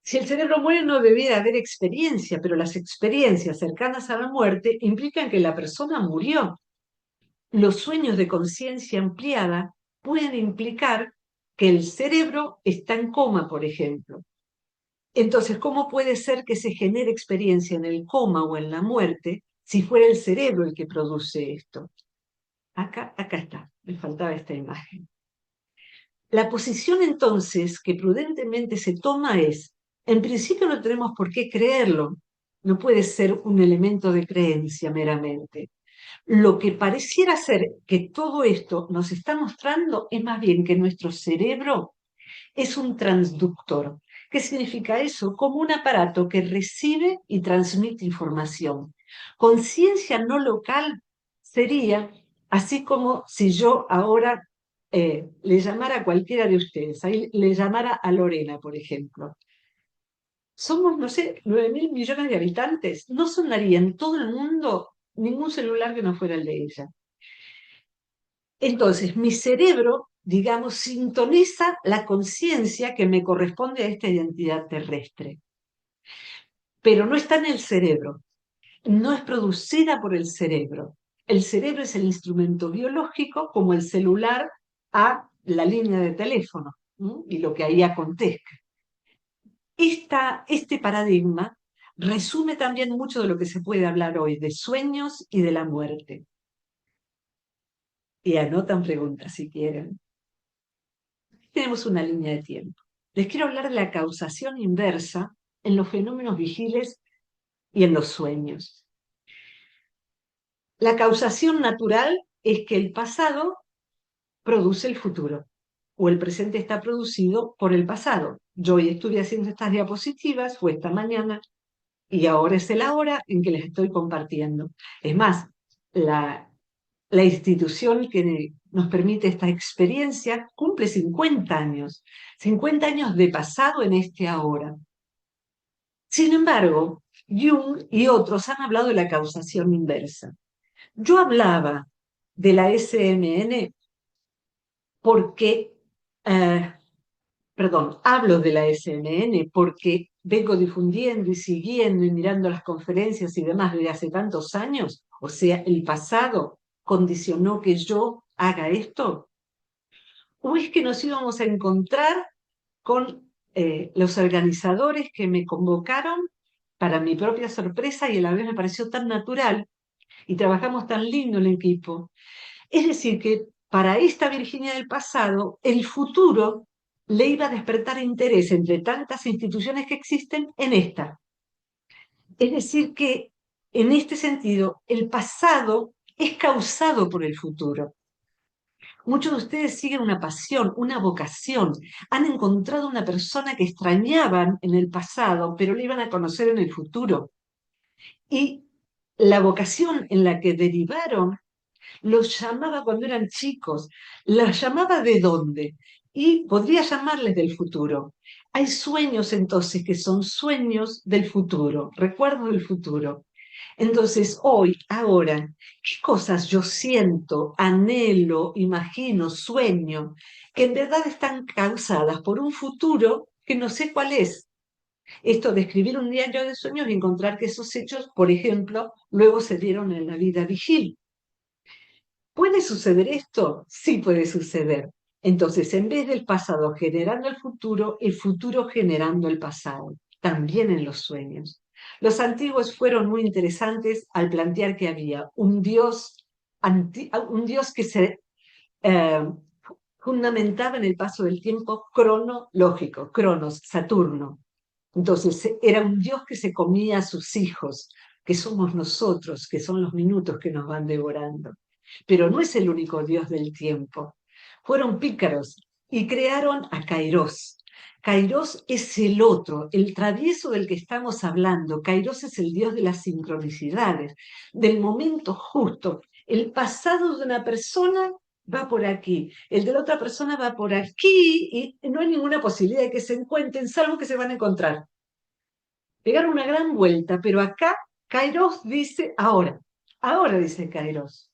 si el cerebro muere no debiera haber experiencia, pero las experiencias cercanas a la muerte implican que la persona murió. Los sueños de conciencia ampliada pueden implicar que el cerebro está en coma, por ejemplo. Entonces, ¿cómo puede ser que se genere experiencia en el coma o en la muerte si fuera el cerebro el que produce esto? Acá está, me faltaba esta imagen. La posición entonces que prudentemente se toma es, en principio no tenemos por qué creerlo, no puede ser un elemento de creencia meramente. Lo que pareciera ser que todo esto nos está mostrando es más bien que nuestro cerebro es un transductor. ¿Qué significa eso? Como un aparato que recibe y transmite información. Conciencia no local sería así como si yo ahora le llamara a cualquiera de ustedes, ahí le llamara a Lorena, por ejemplo. Somos, no sé, 9.000 millones de habitantes. No sonaría en todo el mundo ningún celular que no fuera el de ella. Entonces, mi cerebro, digamos, sintoniza la conciencia que me corresponde a esta identidad terrestre. Pero no está en el cerebro, no es producida por el cerebro. El cerebro es el instrumento biológico como el celular a la línea de teléfono, ¿sí? Y lo que ahí acontezca. Este paradigma resume también mucho de lo que se puede hablar hoy, de sueños y de la muerte. Y anotan preguntas si quieren. Tenemos una línea de tiempo. Les quiero hablar de la causación inversa en los fenómenos vigiles y en los sueños. La causación natural es que el pasado produce el futuro, o el presente está producido por el pasado. Yo hoy estuve haciendo estas diapositivas, fue esta mañana, y ahora es el ahora en que les estoy compartiendo. Es más, la institución que nos permite esta experiencia cumple 50 años de pasado en este ahora. Sin embargo, Jung y otros han hablado de la causación inversa. Yo hablaba de la SMN porque perdón, hablo de la SNN porque vengo difundiendo y siguiendo y mirando las conferencias y demás desde hace tantos años, o sea, el pasado condicionó que yo haga esto, o es que nos íbamos a encontrar con los organizadores que me convocaron para mi propia sorpresa y a la vez me pareció tan natural y trabajamos tan lindo en equipo. Es decir, que para esta Virginia del pasado, el futuro le iba a despertar interés entre tantas instituciones que existen en esta. Es decir, que en este sentido, el pasado es causado por el futuro. Muchos de ustedes siguen una pasión, una vocación. Han encontrado una persona que extrañaban en el pasado, pero le iban a conocer en el futuro. Y la vocación en la que derivaron los llamaba cuando eran chicos, los llamaba de dónde, y podría llamarles del futuro. Hay sueños entonces que son sueños del futuro, recuerdos del futuro. Entonces, hoy, ahora, ¿qué cosas yo siento, anhelo, imagino, sueño, que en verdad están causadas por un futuro que no sé cuál es? Esto de escribir un diario de sueños y encontrar que esos hechos, por ejemplo, luego se dieron en la vida vigil. ¿Puede suceder esto? Sí puede suceder. Entonces, en vez del pasado generando el futuro generando el pasado, también en los sueños. Los antiguos fueron muy interesantes al plantear que había un Dios que se eh, fundamentaba en el paso del tiempo cronológico, Cronos, Saturno. Entonces, era un Dios que se comía a sus hijos, que somos nosotros, que son los minutos que nos van devorando. Pero no es el único Dios del tiempo. Fueron pícaros y crearon a Kairos. Kairos es el otro, el travieso del que estamos hablando. Kairos es el Dios de las sincronicidades, del momento justo. El pasado de una persona va por aquí, el de la otra persona va por aquí y no hay ninguna posibilidad de que se encuentren, salvo que se van a encontrar. Pegar una gran vuelta, pero acá Kairos dice ahora dice Kairos.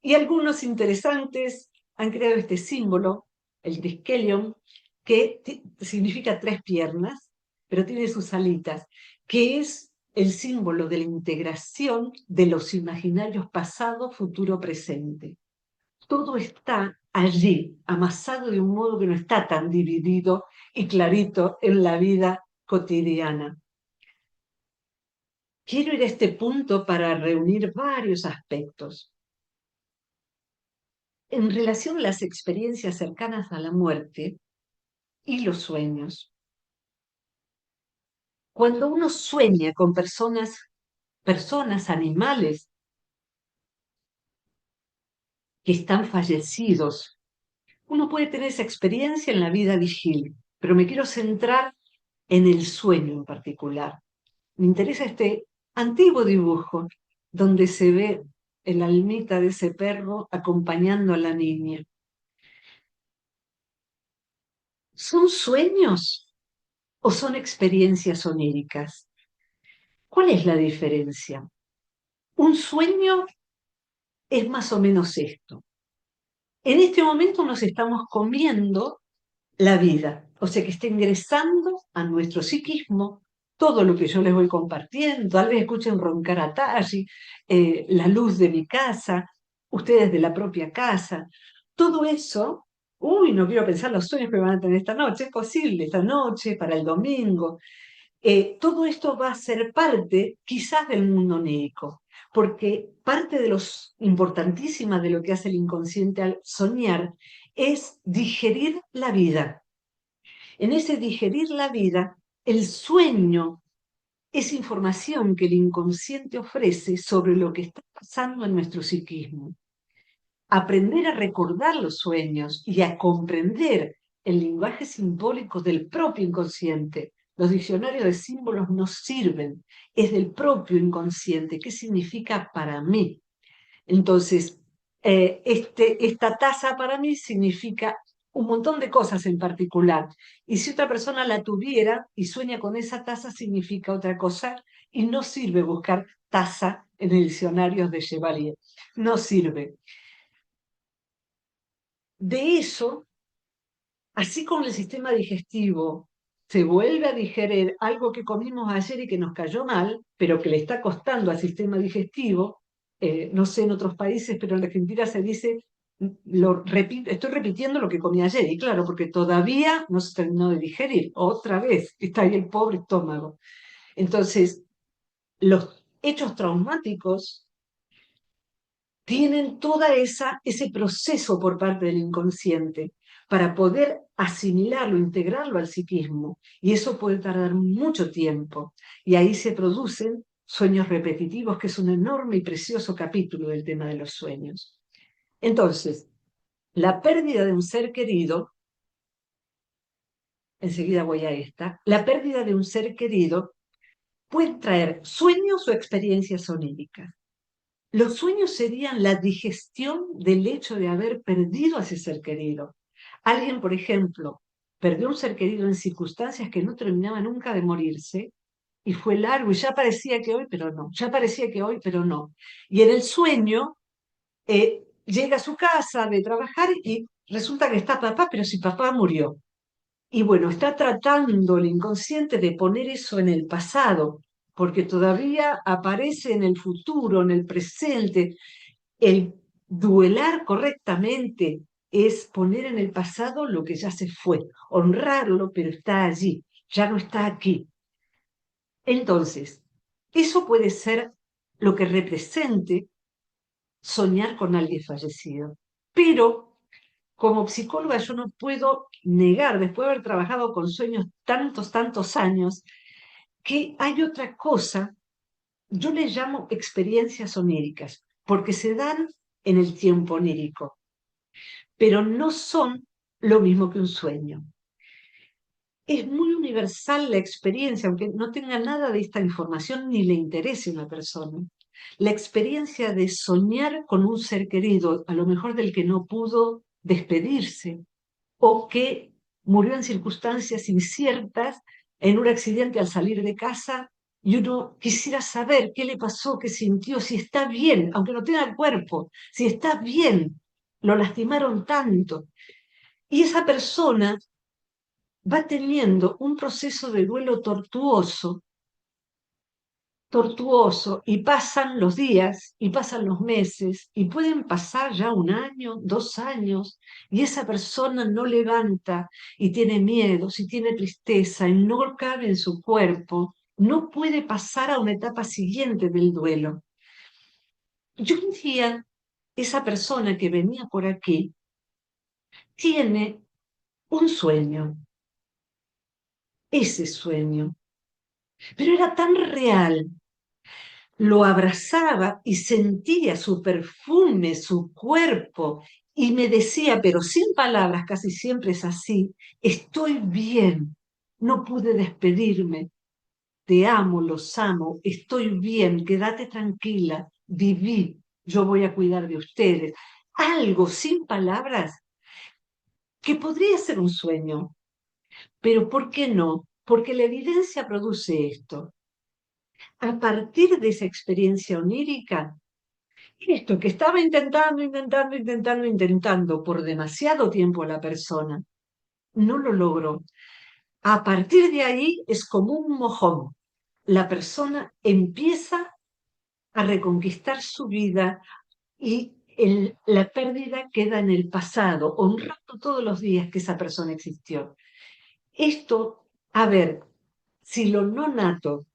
Y algunos interesantes han creado este símbolo, el triskelion, que significa 3 piernas, pero tiene sus alitas, que es el símbolo de la integración de los imaginarios pasado, futuro, presente. Todo está allí, amasado de un modo que no está tan dividido y clarito en la vida cotidiana. Quiero ir a este punto para reunir varios aspectos. En relación a las experiencias cercanas a la muerte y los sueños, cuando uno sueña con personas, animales que están fallecidos, uno puede tener esa experiencia en la vida vigil, pero me quiero centrar en el sueño en particular. Me interesa este antiguo dibujo donde se ve el almita de ese perro acompañando a la niña. ¿Son sueños o son experiencias oníricas? ¿Cuál es la diferencia? Un sueño es más o menos esto. En este momento nos estamos comiendo la vida, o sea que está ingresando a nuestro psiquismo todo lo que yo les voy compartiendo. Tal vez escuchen roncar a Tashi, la luz de mi casa, ustedes de la propia casa. Todo eso, no quiero pensar los sueños que van a tener esta noche, es posible, esta noche, para el domingo. Todo esto va a ser parte quizás del mundo onírico, porque parte de los importantísima de lo que hace el inconsciente al soñar es digerir la vida. En ese digerir la vida, el sueño es información que el inconsciente ofrece sobre lo que está pasando en nuestro psiquismo. Aprender a recordar los sueños y a comprender el lenguaje simbólico del propio inconsciente. Los diccionarios de símbolos nos sirven, es del propio inconsciente. ¿Qué significa para mí? Entonces, esta taza para mí significa un montón de cosas en particular. Y si otra persona la tuviera y sueña con esa taza, significa otra cosa. Y no sirve buscar taza en el diccionario de Chevalier. No sirve. De eso así como el sistema digestivo se vuelve a digerir algo que comimos ayer y que nos cayó mal, pero que le está costando al sistema digestivo, no sé en otros países, pero en Argentina se dice, estoy repitiendo lo que comí ayer, y claro, porque todavía no se terminó de digerir, otra vez, está ahí el pobre estómago. Entonces, los hechos traumáticos tienen toda ese proceso por parte del inconsciente para poder asimilarlo, integrarlo al psiquismo. Y eso puede tardar mucho tiempo. Y ahí se producen sueños repetitivos, que es un enorme y precioso capítulo del tema de los sueños. Entonces, la pérdida de un ser querido, enseguida voy a esta, la pérdida de un ser querido puede traer sueños o experiencias oníricas. Los sueños serían la digestión del hecho de haber perdido a ese ser querido. Alguien, por ejemplo, perdió un ser querido en circunstancias que no terminaban nunca de morirse y fue largo y ya parecía que hoy, pero no, ya parecía que hoy, pero no. Y en el sueño llega a su casa de trabajar y resulta que está papá, pero si papá murió. Y bueno, está tratando el inconsciente de poner eso en el pasado, porque todavía aparece en el futuro, en el presente. El duelar correctamente es poner en el pasado lo que ya se fue, honrarlo, pero está allí, ya no está aquí. Entonces, eso puede ser lo que represente soñar con alguien fallecido. Pero como psicóloga yo no puedo negar, después de haber trabajado con sueños tantos años, que hay otra cosa, yo le llamo experiencias oníricas, porque se dan en el tiempo onírico, pero no son lo mismo que un sueño. Es muy universal la experiencia, aunque no tenga nada de esta información ni le interese a una persona. La experiencia de soñar con un ser querido, a lo mejor del que no pudo despedirse, o que murió en circunstancias inciertas, en un accidente al salir de casa, y uno quisiera saber qué le pasó, qué sintió, si está bien, aunque no tenga el cuerpo, si está bien, lo lastimaron tanto. Y esa persona va teniendo un proceso de duelo tortuoso, y pasan los días, y pasan los meses, y pueden pasar ya 1 año, 2 años, y esa persona no levanta, y tiene miedo, si tiene tristeza, y no cabe en su cuerpo, no puede pasar a una etapa siguiente del duelo. Y un día, esa persona que venía por aquí, tiene un sueño, ese sueño, pero era tan real, lo abrazaba y sentía su perfume, su cuerpo, y me decía, pero sin palabras, casi siempre es así, estoy bien, no pude despedirme, te amo, los amo, estoy bien, quédate tranquila, viví, yo voy a cuidar de ustedes. Algo sin palabras que podría ser un sueño, pero ¿por qué no? Porque la evidencia produce esto. A partir de esa experiencia onírica, esto que estaba intentando por demasiado tiempo la persona, no lo logró. A partir de ahí es como un mojón. La persona empieza a reconquistar su vida y la pérdida queda en el pasado, honrando todos los días que esa persona existió. Esto, a ver, si lo no nato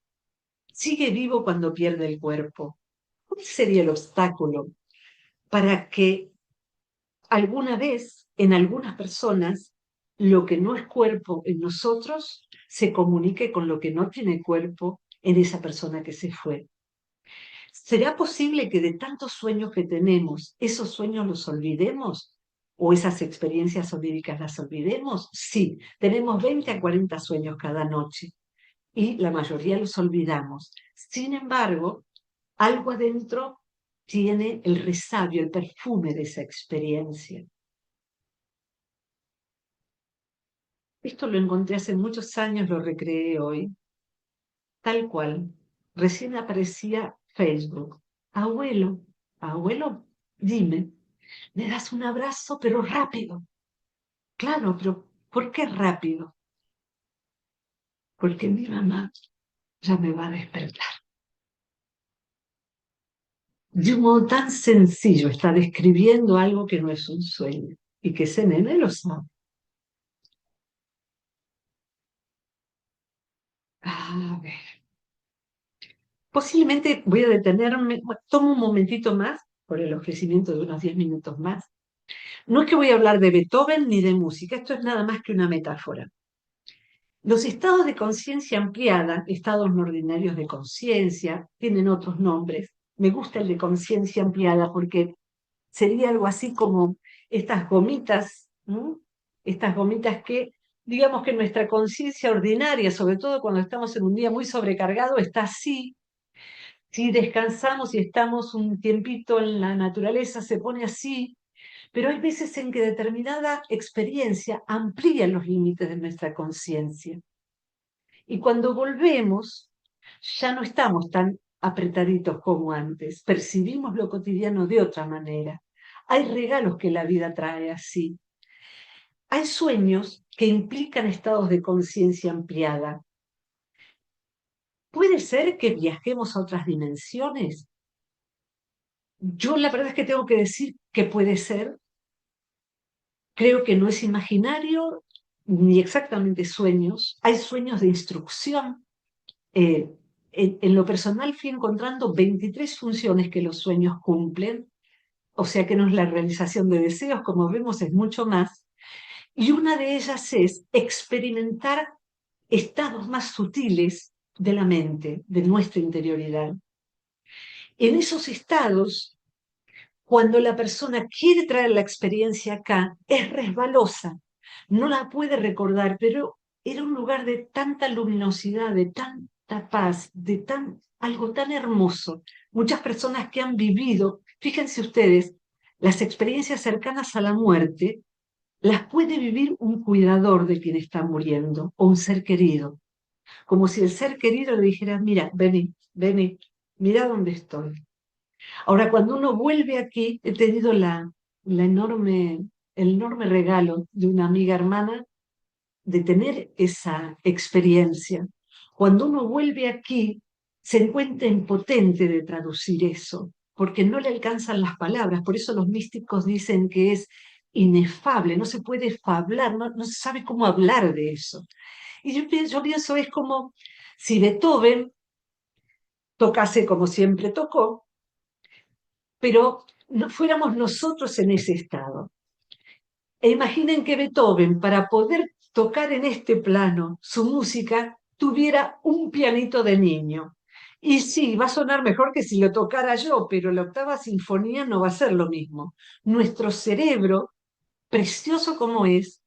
sigue vivo cuando pierde el cuerpo, ¿cuál sería el obstáculo para que alguna vez en algunas personas lo que no es cuerpo en nosotros se comunique con lo que no tiene cuerpo en esa persona que se fue? ¿Será posible que de tantos sueños que tenemos, esos sueños los olvidemos? ¿O esas experiencias oníricas las olvidemos? Sí, tenemos 20 a 40 sueños cada noche y la mayoría los olvidamos. Sin embargo, algo adentro tiene el resabio, el perfume de esa experiencia. Esto lo encontré hace muchos años, lo recreé hoy, tal cual. Recién aparecía Facebook. Abuelo, abuelo, dime, ¿me das un abrazo, pero rápido? Claro, pero ¿Por qué rápido? Porque mi mamá ya me va a despertar. De un modo tan sencillo está describiendo algo que no es un sueño y que ese nene lo sabe. A ver. Posiblemente voy a detenerme, tomo un momentito más por el ofrecimiento de unos 10 minutos más. No es que voy a hablar de Beethoven ni de música, esto es nada más que una metáfora. Los estados de conciencia ampliada, estados no ordinarios de conciencia, tienen otros nombres. Me gusta el de conciencia ampliada porque sería algo así como estas gomitas, ¿no? Estas gomitas que, digamos que nuestra conciencia ordinaria, sobre todo cuando estamos en un día muy sobrecargado, está así. Si descansamos y estamos un tiempito en la naturaleza, se pone así. Pero hay veces en que determinada experiencia amplía los límites de nuestra conciencia. Y cuando volvemos, ya no estamos tan apretaditos como antes, percibimos lo cotidiano de otra manera. Hay regalos que la vida trae así. Hay sueños que implican estados de conciencia ampliada. ¿Puede ser que viajemos a otras dimensiones? Yo la verdad es que tengo que decir que puede ser. Creo que no es imaginario ni exactamente sueños. Hay sueños de instrucción. Eh, en lo personal fui encontrando 23 funciones que los sueños cumplen, o sea que no es la realización de deseos, como vemos, es mucho más. Y una de ellas es experimentar estados más sutiles de la mente, de nuestra interioridad. En esos estados, cuando la persona quiere traer la experiencia acá, es resbalosa, no la puede recordar, pero era un lugar de tanta luminosidad, de tanta paz, de algo tan hermoso. Muchas personas que han vivido, fíjense ustedes, las experiencias cercanas a la muerte, las puede vivir un cuidador de quien está muriendo o un ser querido, como si el ser querido le dijera, mira, vení, vení, mira dónde estoy. Ahora, cuando uno vuelve aquí, he tenido el enorme regalo de una amiga hermana de tener esa experiencia. Cuando uno vuelve aquí, se encuentra impotente de traducir eso, porque no le alcanzan las palabras. Por eso los místicos dicen que es inefable, no se puede fablar, no se sabe cómo hablar de eso. Y yo pienso, es como si Beethoven tocase como siempre tocó, pero no fuéramos nosotros en ese estado. E imaginen que Beethoven, para poder tocar en este plano su música, tuviera un pianito de niño. Y sí, va a sonar mejor que si lo tocara yo, pero la octava sinfonía no va a ser lo mismo. Nuestro cerebro, precioso como es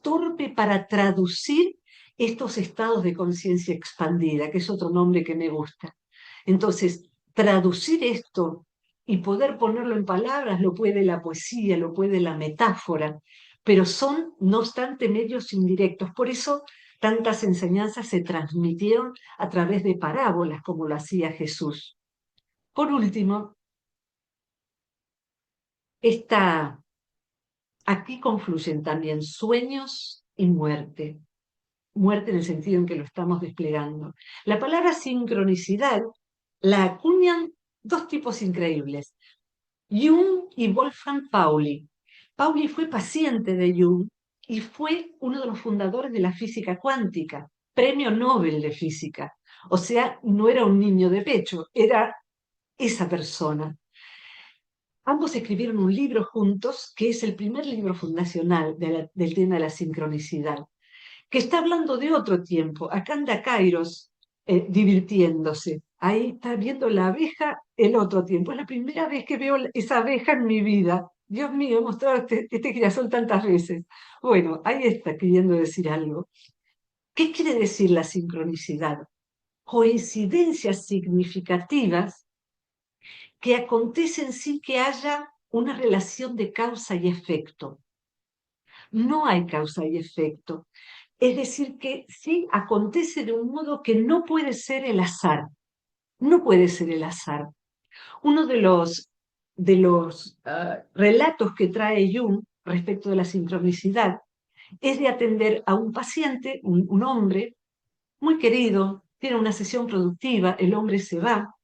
torpe para traducir estos estados de conciencia expandida, que es otro nombre que me gusta. Entonces, traducir esto y poder ponerlo en palabras lo puede la poesía, lo puede la metáfora, pero son, no obstante, medios indirectos. Por eso tantas enseñanzas se transmitieron a través de parábolas, como lo hacía Jesús. Por último, aquí confluyen también sueños y muerte. Muerte en el sentido en que lo estamos desplegando. La palabra sincronicidad la acuñan dos tipos increíbles, Jung y Wolfgang Pauli. Pauli fue paciente de Jung y fue uno de los fundadores de la física cuántica, premio Nobel de física. O sea, no era un niño de pecho, era esa persona. Ambos escribieron un libro juntos, que es el primer libro fundacional del tema de la sincronicidad, que está hablando de otro tiempo. Acá anda Kairos divirtiéndose. Ahí está viendo la abeja el otro tiempo. Es la primera vez que veo esa abeja en mi vida. Dios mío, he mostrado este girasol tantas veces. Bueno, ahí está queriendo decir algo. ¿Qué quiere decir la sincronicidad? Coincidencias significativas que acontecen sin que haya una relación de causa y efecto. No hay causa y efecto. Es decir, que sí acontece de un modo que no puede ser el azar. No puede ser el azar. Uno de los relatos que trae Jung respecto de la sincronicidad es de atender a un paciente, un hombre muy querido, tiene una sesión productiva, el hombre se va,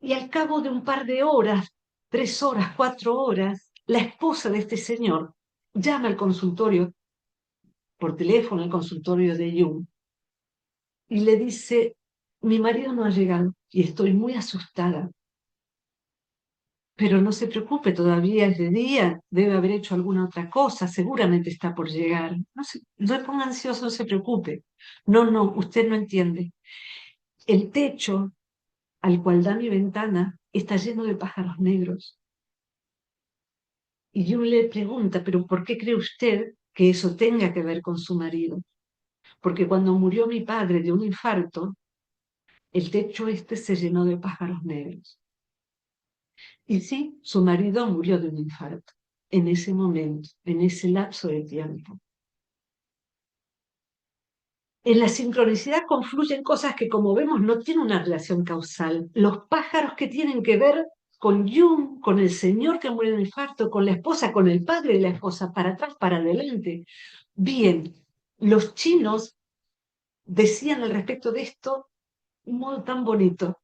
y al cabo de un par de horas, 3 horas, 4 horas, la esposa de este señor llama al consultorio, por teléfono, al consultorio de Jung, y le dice, mi marido no ha llegado y estoy muy asustada, pero no se preocupe, todavía es de día, debe haber hecho alguna otra cosa, seguramente está por llegar. No se ponga ansioso, no se preocupe. No, no, usted no entiende. El techo al cual da mi ventana está lleno de pájaros negros. Y yo le pregunta, ¿pero por qué cree usted que eso tenga que ver con su marido? Porque cuando murió mi padre de un infarto, el techo este se llenó de pájaros negros. Y sí, su marido murió de un infarto en ese momento, en ese lapso de tiempo. En la sincronicidad confluyen cosas que, como vemos, no tienen una relación causal. Los pájaros que tienen que ver con Jung, con el señor que murió de un infarto, con la esposa, con el padre de la esposa, para atrás, para adelante. Bien, los chinos decían al respecto de esto un modo tan bonito.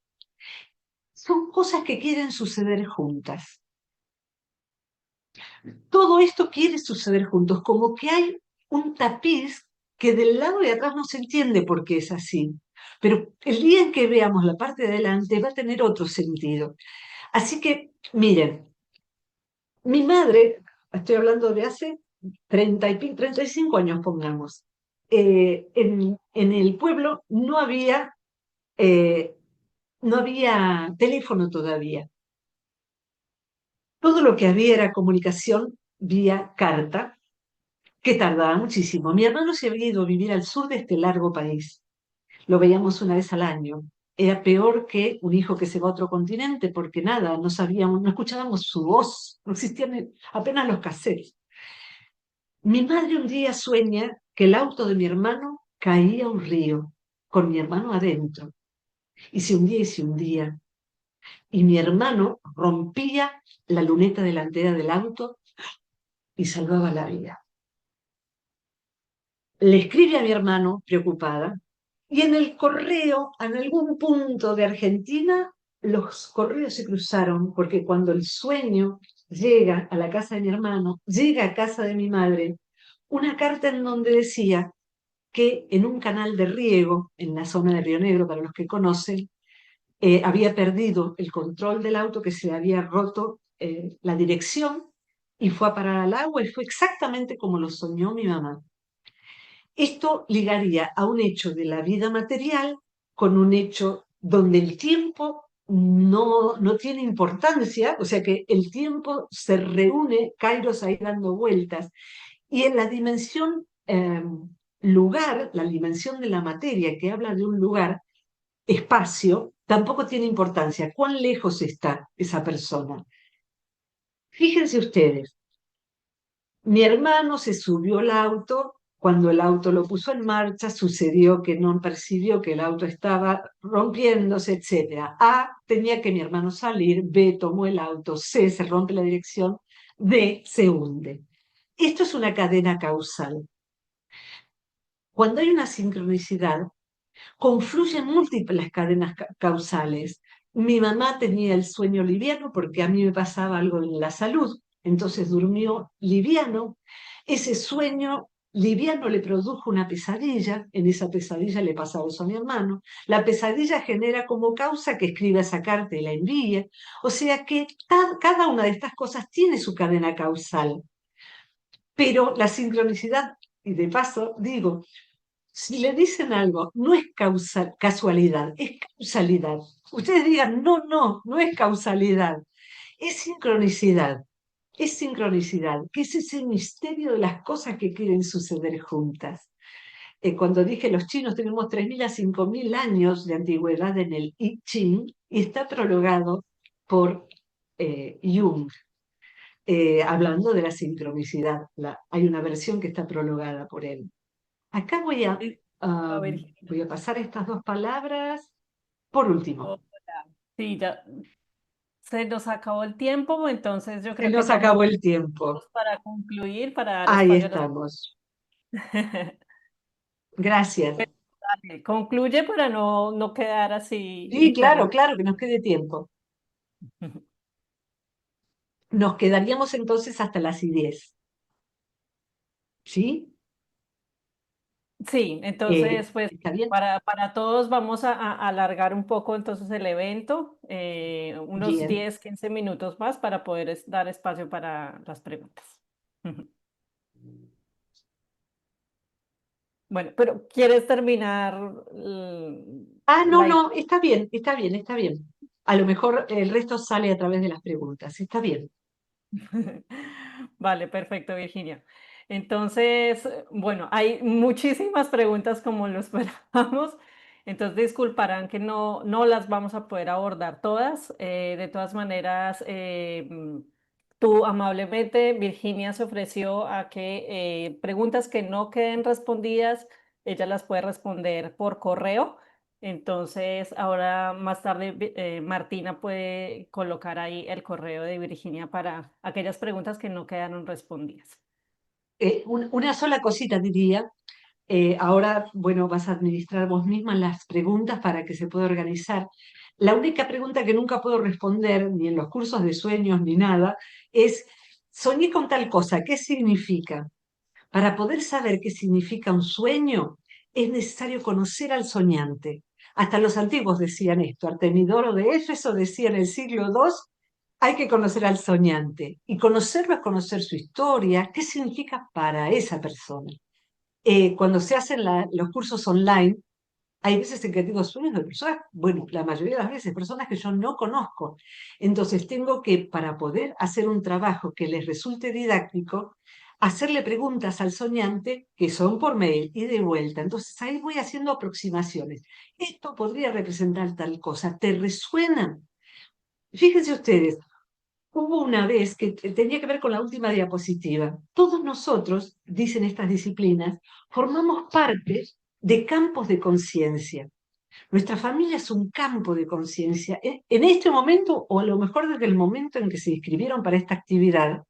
Son cosas que quieren suceder juntas. Todo esto quiere suceder juntos, como que hay un tapiz que del lado de atrás no se entiende por qué es así. Pero el día en que veamos la parte de adelante va a tener otro sentido. Así que, miren, mi madre, estoy hablando de hace 35 años, pongamos, en el pueblo eh, no había teléfono todavía. Todo lo que había era comunicación vía carta, que tardaba muchísimo. Mi hermano se había ido a vivir al sur de este largo país. Lo veíamos una vez al año. Era peor que un hijo que se va a otro continente, porque nada, no sabíamos, no escuchábamos su voz, no existían apenas los cassettes. Mi madre un día sueña que el auto de mi hermano caía a un río, con mi hermano adentro, y se hundía y se hundía. Y mi hermano rompía la luneta delantera del auto y salvaba la vida. Le escribe a mi hermano, preocupada, y en el correo, en algún punto de Argentina, los correos se cruzaron, porque cuando el sueño llega a la casa de mi hermano, llega a casa de mi madre, una carta en donde decía que en un canal de riego, en la zona de Río Negro, para los que conocen, había perdido el control del auto, que se había roto la dirección, y fue a parar al agua, y fue exactamente como lo soñó mi mamá. Esto ligaría a un hecho de la vida material con un hecho donde el tiempo no tiene importancia, o sea que el tiempo se reúne, Kairos ahí dando vueltas, y en la dimensión lugar, la dimensión de la materia que habla de un lugar, espacio, tampoco tiene importancia. ¿Cuán lejos está esa persona? Fíjense ustedes, mi hermano se subió al auto. Cuando el auto lo puso en marcha, sucedió que no percibió que el auto estaba rompiéndose, etc. A, tenía que mi hermano salir. B, tomó el auto. C, se rompe la dirección. D, se hunde. Esto es una cadena causal. Cuando hay una sincronicidad, confluyen múltiples cadenas causales. Mi mamá tenía el sueño liviano porque a mí me pasaba algo en la salud, entonces durmió liviano. Ese sueño liviano le produjo una pesadilla, en esa pesadilla le pasaba eso a mi hermano. La pesadilla genera como causa que escriba esa carta y la envíe. O sea que cada una de estas cosas tiene su cadena causal. Pero la sincronicidad, y de paso digo, si le dicen algo, no es casualidad, es causalidad. Ustedes digan, no, no, no es causalidad, es sincronicidad. Es sincronicidad, que es ese misterio de las cosas que quieren suceder juntas. Cuando dije los chinos tenemos 3.000 a 5.000 años de antigüedad en el I Ching, y está prologado por Jung, hablando de la sincronicidad. Hay una versión que está prologada por él. Acá Sí, a ver, voy a pasar estas dos palabras por último. hola. Sí, ya Se nos acabó el tiempo, entonces yo Se creo que nos estamos acabó el tiempo. listos para concluir, para dar Ahí espacio a los... estamos. Gracias. Concluye para no quedar así Sí, claro, interrumpido. claro, que nos quede tiempo. Nos quedaríamos entonces hasta las 10, ¿sí? Sí, entonces, pues ¿Está bien? para todos vamos a alargar un poco entonces el evento, unos Bien. 10, 15 minutos más para poder dar espacio para las preguntas. Bueno, pero ¿quieres terminar Ah, no, la no, está bien, está bien, está bien. A lo mejor el resto sale a través de las preguntas. Está bien. Vale, perfecto, Virginia. Entonces, bueno, hay muchísimas preguntas como lo esperábamos. Entonces, disculparán que no las vamos a poder abordar todas. De todas maneras, tú amablemente, Virginia se ofreció a que preguntas que no queden respondidas, ella las puede responder por correo. Entonces, ahora más tarde Martina puede colocar ahí el correo de Virginia para aquellas preguntas que no quedaron respondidas. Una sola cosita diría. Ahora, bueno, vas a administrar vos misma las preguntas para que se pueda organizar. La única pregunta que nunca puedo responder, ni en los cursos de sueños ni nada, es, soñé con tal cosa, ¿qué significa? Para poder saber qué significa un sueño, es necesario conocer al soñante. Hasta los antiguos decían esto. Artemidoro de Éfeso decía en el siglo II, hay que conocer al soñante. Y conocerlo es conocer su historia, qué significa para esa persona. Cuando se hacen los cursos online, hay veces en que tengo sueños de personas, bueno, la mayoría de las veces, personas que yo no conozco. Entonces tengo que, para poder hacer un trabajo que les resulte didáctico, hacerle preguntas al soñante que son por mail y de vuelta. Entonces ahí voy haciendo aproximaciones. Esto podría representar tal cosa. ¿Te resuena? Fíjense ustedes, hubo una vez que tenía que ver con la última diapositiva. Todos nosotros, dicen estas disciplinas, formamos parte de campos de conciencia. Nuestra familia es un campo de conciencia. En este momento, o a lo mejor desde el momento en que se inscribieron para esta actividad,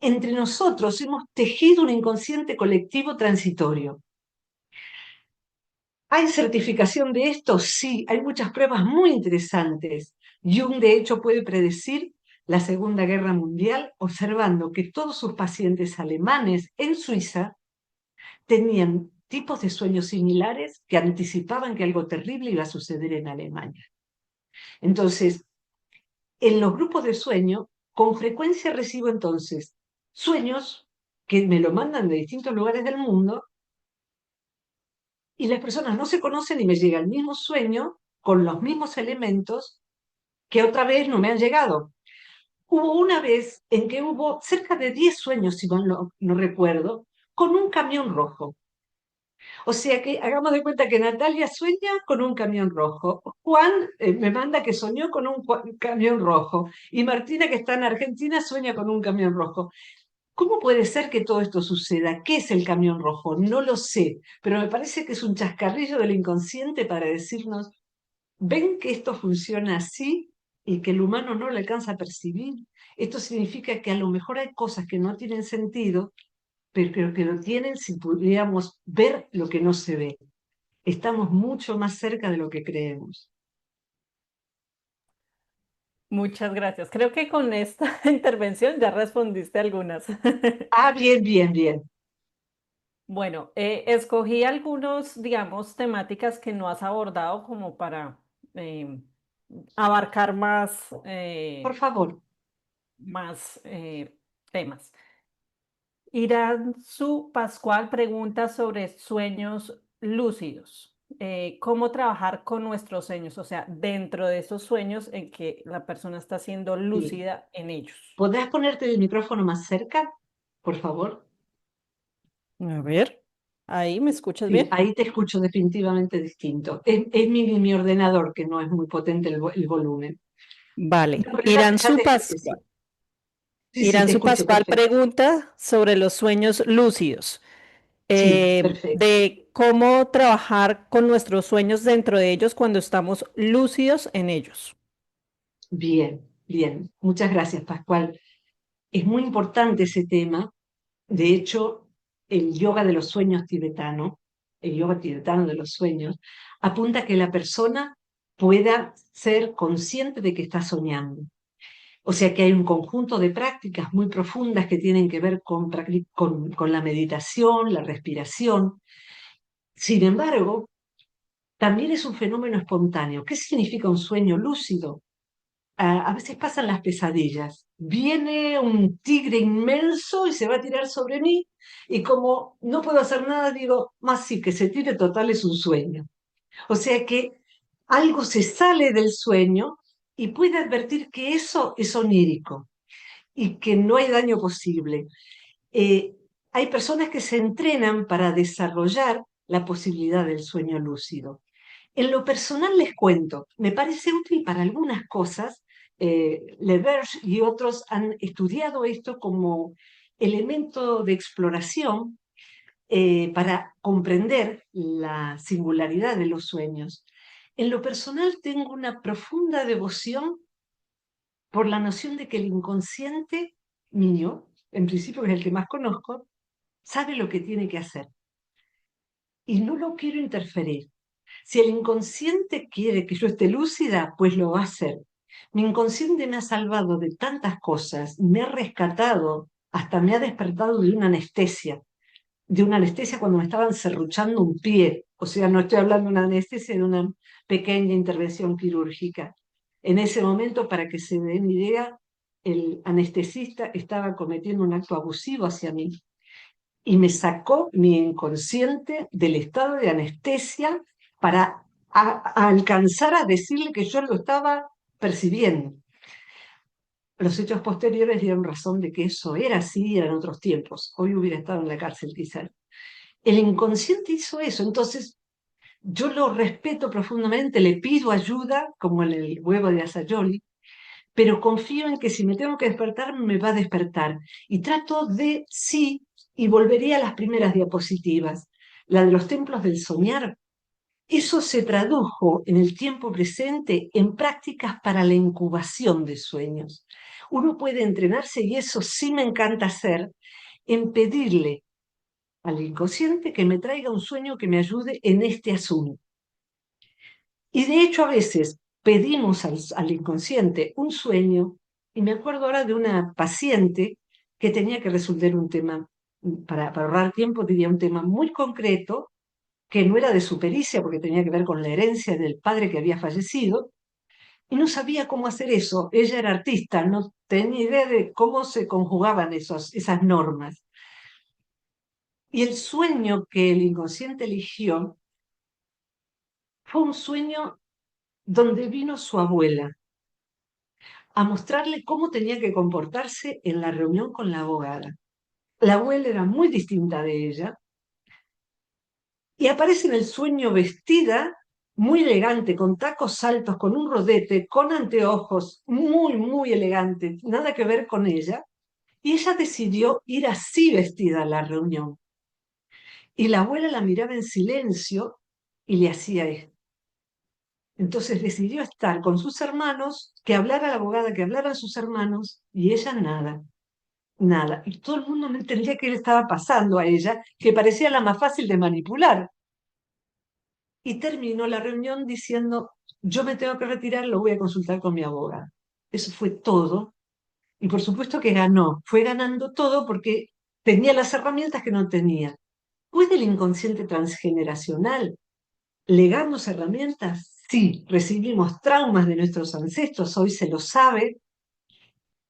entre nosotros hemos tejido un inconsciente colectivo transitorio. ¿Hay certificación de esto? Sí, hay muchas pruebas muy interesantes. Jung, de hecho, puede predecir la Segunda Guerra Mundial observando que todos sus pacientes alemanes en Suiza tenían tipos de sueños similares que anticipaban que algo terrible iba a suceder en Alemania. Entonces, en los grupos de sueño, con frecuencia recibo entonces sueños que me lo mandan de distintos lugares del mundo y las personas no se conocen y me llega el mismo sueño con los mismos elementos que otra vez no me han llegado. Hubo una vez en que hubo cerca de 10 sueños, si mal no recuerdo, con un camión rojo. O sea que hagamos de cuenta que Natalia sueña con un camión rojo, Juan me manda que soñó con un camión rojo y Martina, que está en Argentina, sueña con un camión rojo. ¿Cómo puede ser que todo esto suceda? ¿Qué es el camión rojo? No lo sé, pero me parece que es un chascarrillo del inconsciente para decirnos, ven que esto funciona así y que el humano no lo alcanza a percibir. Esto significa que a lo mejor hay cosas que no tienen sentido, pero que lo tienen si pudiéramos ver lo que no se ve. Estamos mucho más cerca de lo que creemos. Muchas gracias. Creo que con esta intervención ya respondiste algunas. Ah, bien, bien, bien. Bueno, escogí algunos, digamos, temáticas que no has abordado como para eh, abarcar Por favor. más temas. Iranzu Pascual pregunta sobre sueños lúcidos. ¿Cómo trabajar con nuestros sueños? O sea, dentro de esos sueños en que la persona está siendo Sí. lúcida en ellos. ¿Podrás ponerte el micrófono más cerca, por favor? A ver, ahí me escuchas Sí, bien. ahí te escucho definitivamente distinto. Es mi ordenador que no es muy potente el volumen. Vale, No, pero ya te escuché, sí. Sí, sí, te Iranzu escucho Pascual perfecto. pregunta sobre los sueños lúcidos, Sí, perfecto. de cómo trabajar con nuestros sueños dentro de ellos cuando estamos lúcidos en ellos. Bien. Bien, muchas gracias, Pascual. Es muy importante ese tema. De hecho, el yoga de los sueños tibetano, el yoga tibetano de los sueños, apunta a que la persona pueda ser consciente de que está soñando. O sea que hay un conjunto de prácticas muy profundas que tienen que ver con la meditación, la respiración. Sin embargo, también es un fenómeno espontáneo. ¿Qué significa un sueño lúcido? A veces pasan las pesadillas. Viene un tigre inmenso y se va a tirar sobre mí, y como no puedo hacer nada, digo, más sí, que se tire, total, es un sueño. O sea que algo se sale del sueño y puede advertir que eso es onírico y que no hay daño posible. Eh, Hay personas que se entrenan para desarrollar la posibilidad del sueño lúcido. En lo personal les cuento, me parece útil para algunas cosas. Le Verge y otros han estudiado esto como elemento de exploración para comprender la singularidad de los sueños. En lo personal tengo una profunda devoción por la noción de que el inconsciente mío, en principio es el que más conozco, sabe lo que tiene que hacer y no lo quiero interferir. Si el inconsciente quiere que yo esté lúcida, pues lo va a hacer. Mi inconsciente me ha salvado de tantas cosas, me ha rescatado, hasta me ha despertado de una anestesia cuando me estaban serruchando un pie. O sea, no estoy hablando de una anestesia, de una pequeña intervención quirúrgica. En ese momento, para que se den idea, el anestesista estaba cometiendo un acto abusivo hacia mí y me sacó mi inconsciente del estado de anestesia para alcanzar a decirle que yo lo estaba percibiendo. Los hechos posteriores dieron razón de que eso era así, eran otros tiempos. Hoy hubiera estado en la cárcel quizás. El inconsciente hizo eso, entonces yo lo respeto profundamente, le pido ayuda, como en el huevo de Asayoli, pero confío en que si me tengo que despertar, me va a despertar. Y trato de, sí, y volvería a las primeras diapositivas, la de los templos del soñar. Eso se tradujo en el tiempo presente en prácticas para la incubación de sueños. Uno puede entrenarse, y eso sí me encanta hacer, en pedirle al inconsciente que me traiga un sueño que me ayude en este asunto. Y de hecho a veces pedimos al inconsciente un sueño, y me acuerdo ahora de una paciente que tenía que resolver un tema, para ahorrar tiempo, diría un tema muy concreto, que no era de su pericia porque tenía que ver con la herencia del padre que había fallecido, y no sabía cómo hacer eso. Ella era artista, no tenía idea de cómo se conjugaban esas normas. Y el sueño que el inconsciente eligió fue un sueño donde vino su abuela a mostrarle cómo tenía que comportarse en la reunión con la abogada. La abuela era muy distinta de ella y aparece en el sueño vestida muy elegante, con tacos altos, con un rodete, con anteojos, muy, muy elegante, nada que ver con ella. Y ella decidió ir así vestida a la reunión. Y la abuela la miraba en silencio y le hacía esto. Entonces decidió estar con sus hermanos, que hablara la abogada, que hablaran sus hermanos, y ella nada, nada. Y todo el mundo no entendía qué le estaba pasando a ella, que parecía la más fácil de manipular. Y terminó la reunión diciendo, yo me tengo que retirar, lo voy a consultar con mi abogada. Eso fue todo. Y por supuesto que ganó, fue ganando todo porque tenía las herramientas que no tenía. ¿Puede el inconsciente transgeneracional legarnos herramientas? Sí, recibimos traumas de nuestros ancestros, hoy se lo sabe,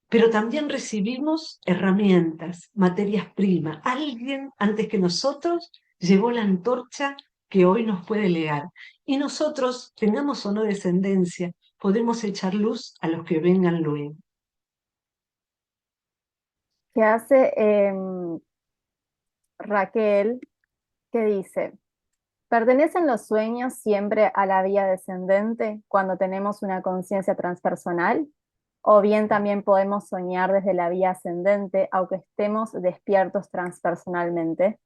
pero también recibimos herramientas, materias primas. Alguien antes que nosotros llevó la antorcha que hoy nos puede legar. Y nosotros, tengamos o no descendencia, podemos echar luz a los que vengan luego. ¿Qué hace Raquel, que dice, ¿pertenecen los sueños siempre a la vía descendente cuando tenemos una conciencia transpersonal? ¿O bien también podemos soñar desde la vía ascendente aunque estemos despiertos transpersonalmente?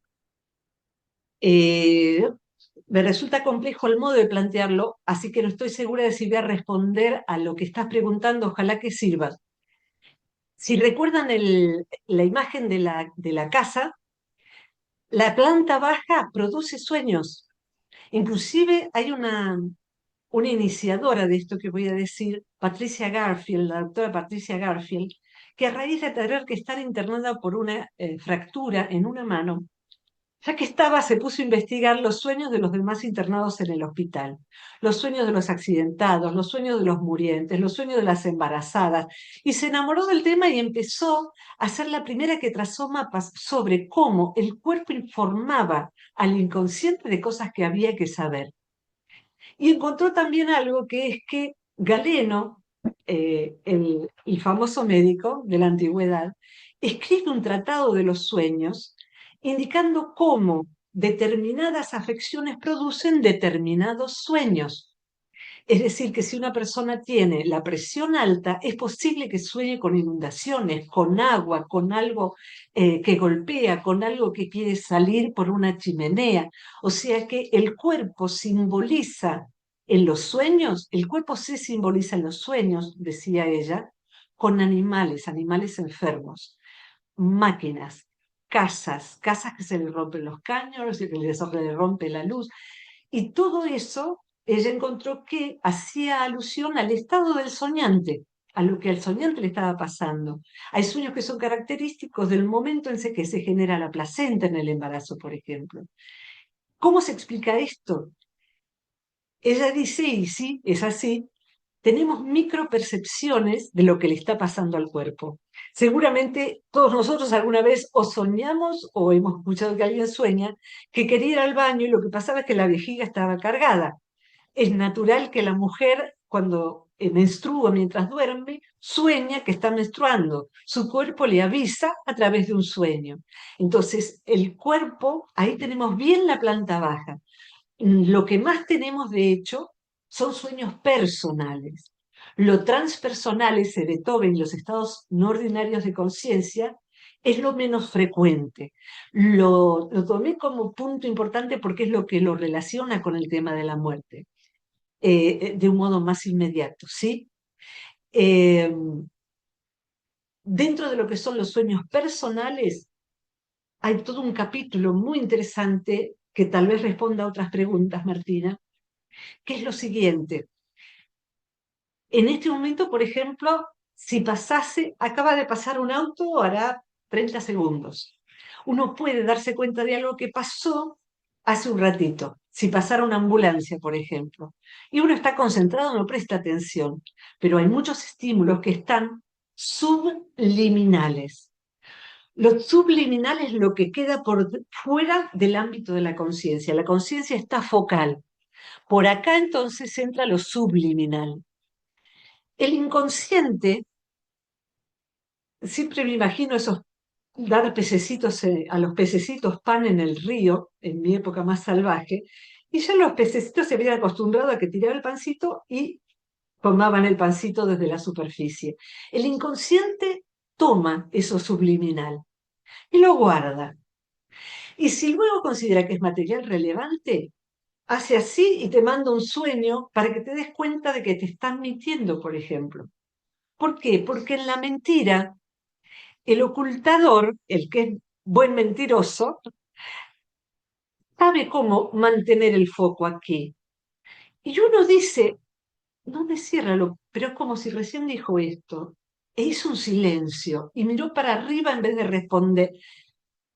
Eh, Me resulta complejo el modo de plantearlo, así que no estoy segura de si voy a responder a lo que estás preguntando, ojalá que sirva. Si recuerdan la imagen de la casa, la planta baja produce sueños. Inclusive hay una iniciadora de esto que voy a decir, Patricia Garfield, la doctora Patricia Garfield, que a raíz de tener que estar internada por una fractura en una mano, ya que estaba, se puso a investigar los sueños de los demás internados en el hospital, los sueños de los accidentados, los sueños de los murientes, los sueños de las embarazadas, y se enamoró del tema y empezó a ser la primera que trazó mapas sobre cómo el cuerpo informaba al inconsciente de cosas que había que saber. Y encontró también algo que es que Galeno, el famoso médico de la antigüedad, escribe un tratado de los sueños indicando cómo determinadas afecciones producen determinados sueños. Es decir, que si una persona tiene la presión alta, es posible que sueñe con inundaciones, con agua, con algo que golpea, con algo que quiere salir por una chimenea. O sea que el cuerpo simboliza en los sueños, el cuerpo se simboliza en los sueños, decía ella, con animales, animales enfermos, máquinas, casas que se le rompen los caños, que se le rompe la luz. Y todo eso, ella encontró que hacía alusión al estado del soñante, a lo que al soñante le estaba pasando. Hay sueños que son característicos del momento en que se genera la placenta en el embarazo, por ejemplo. ¿Cómo se explica esto? Ella dice, y sí, es así, tenemos micropercepciones de lo que le está pasando al cuerpo. Seguramente todos nosotros alguna vez o soñamos o hemos escuchado que alguien sueña que quería ir al baño y lo que pasaba es que la vejiga estaba cargada. Es natural que la mujer, cuando menstrua mientras duerme, sueña que está menstruando. Su cuerpo le avisa a través de un sueño. Entonces, el cuerpo, ahí tenemos bien la planta baja. Lo que más tenemos, de hecho, son sueños personales. Lo transpersonal, ese Beethoven, los estados no ordinarios de conciencia, es lo menos frecuente. Lo tomé como punto importante porque es lo que lo relaciona con el tema de la muerte, de un modo más inmediato, ¿sí? Dentro de lo que son los sueños personales, hay todo un capítulo muy interesante que tal vez responda a otras preguntas, Martina, que es lo siguiente. En este momento, por ejemplo, si acaba de pasar un auto, hará 30 segundos. Uno puede darse cuenta de algo que pasó hace un ratito. Si pasara una ambulancia, por ejemplo, y uno está concentrado, no presta atención, pero hay muchos estímulos que están subliminales. Los subliminales es lo que queda por fuera del ámbito de la conciencia. La conciencia está focal. Por acá entonces entra lo subliminal. El inconsciente, siempre me imagino dar pececitos, a los pececitos pan en el río, en mi época más salvaje, y ya los pececitos se habían acostumbrado a que tiraba el pancito y tomaban el pancito desde la superficie. El inconsciente toma eso subliminal y lo guarda. Y si luego considera que es material relevante, hace así y te manda un sueño para que te des cuenta de que te están mintiendo, por ejemplo. ¿Por qué? Porque en la mentira, el ocultador, el que es buen mentiroso, sabe cómo mantener el foco aquí. Y uno dice, no me cierra, pero es como si recién dijo esto. E hizo un silencio y miró para arriba en vez de responder.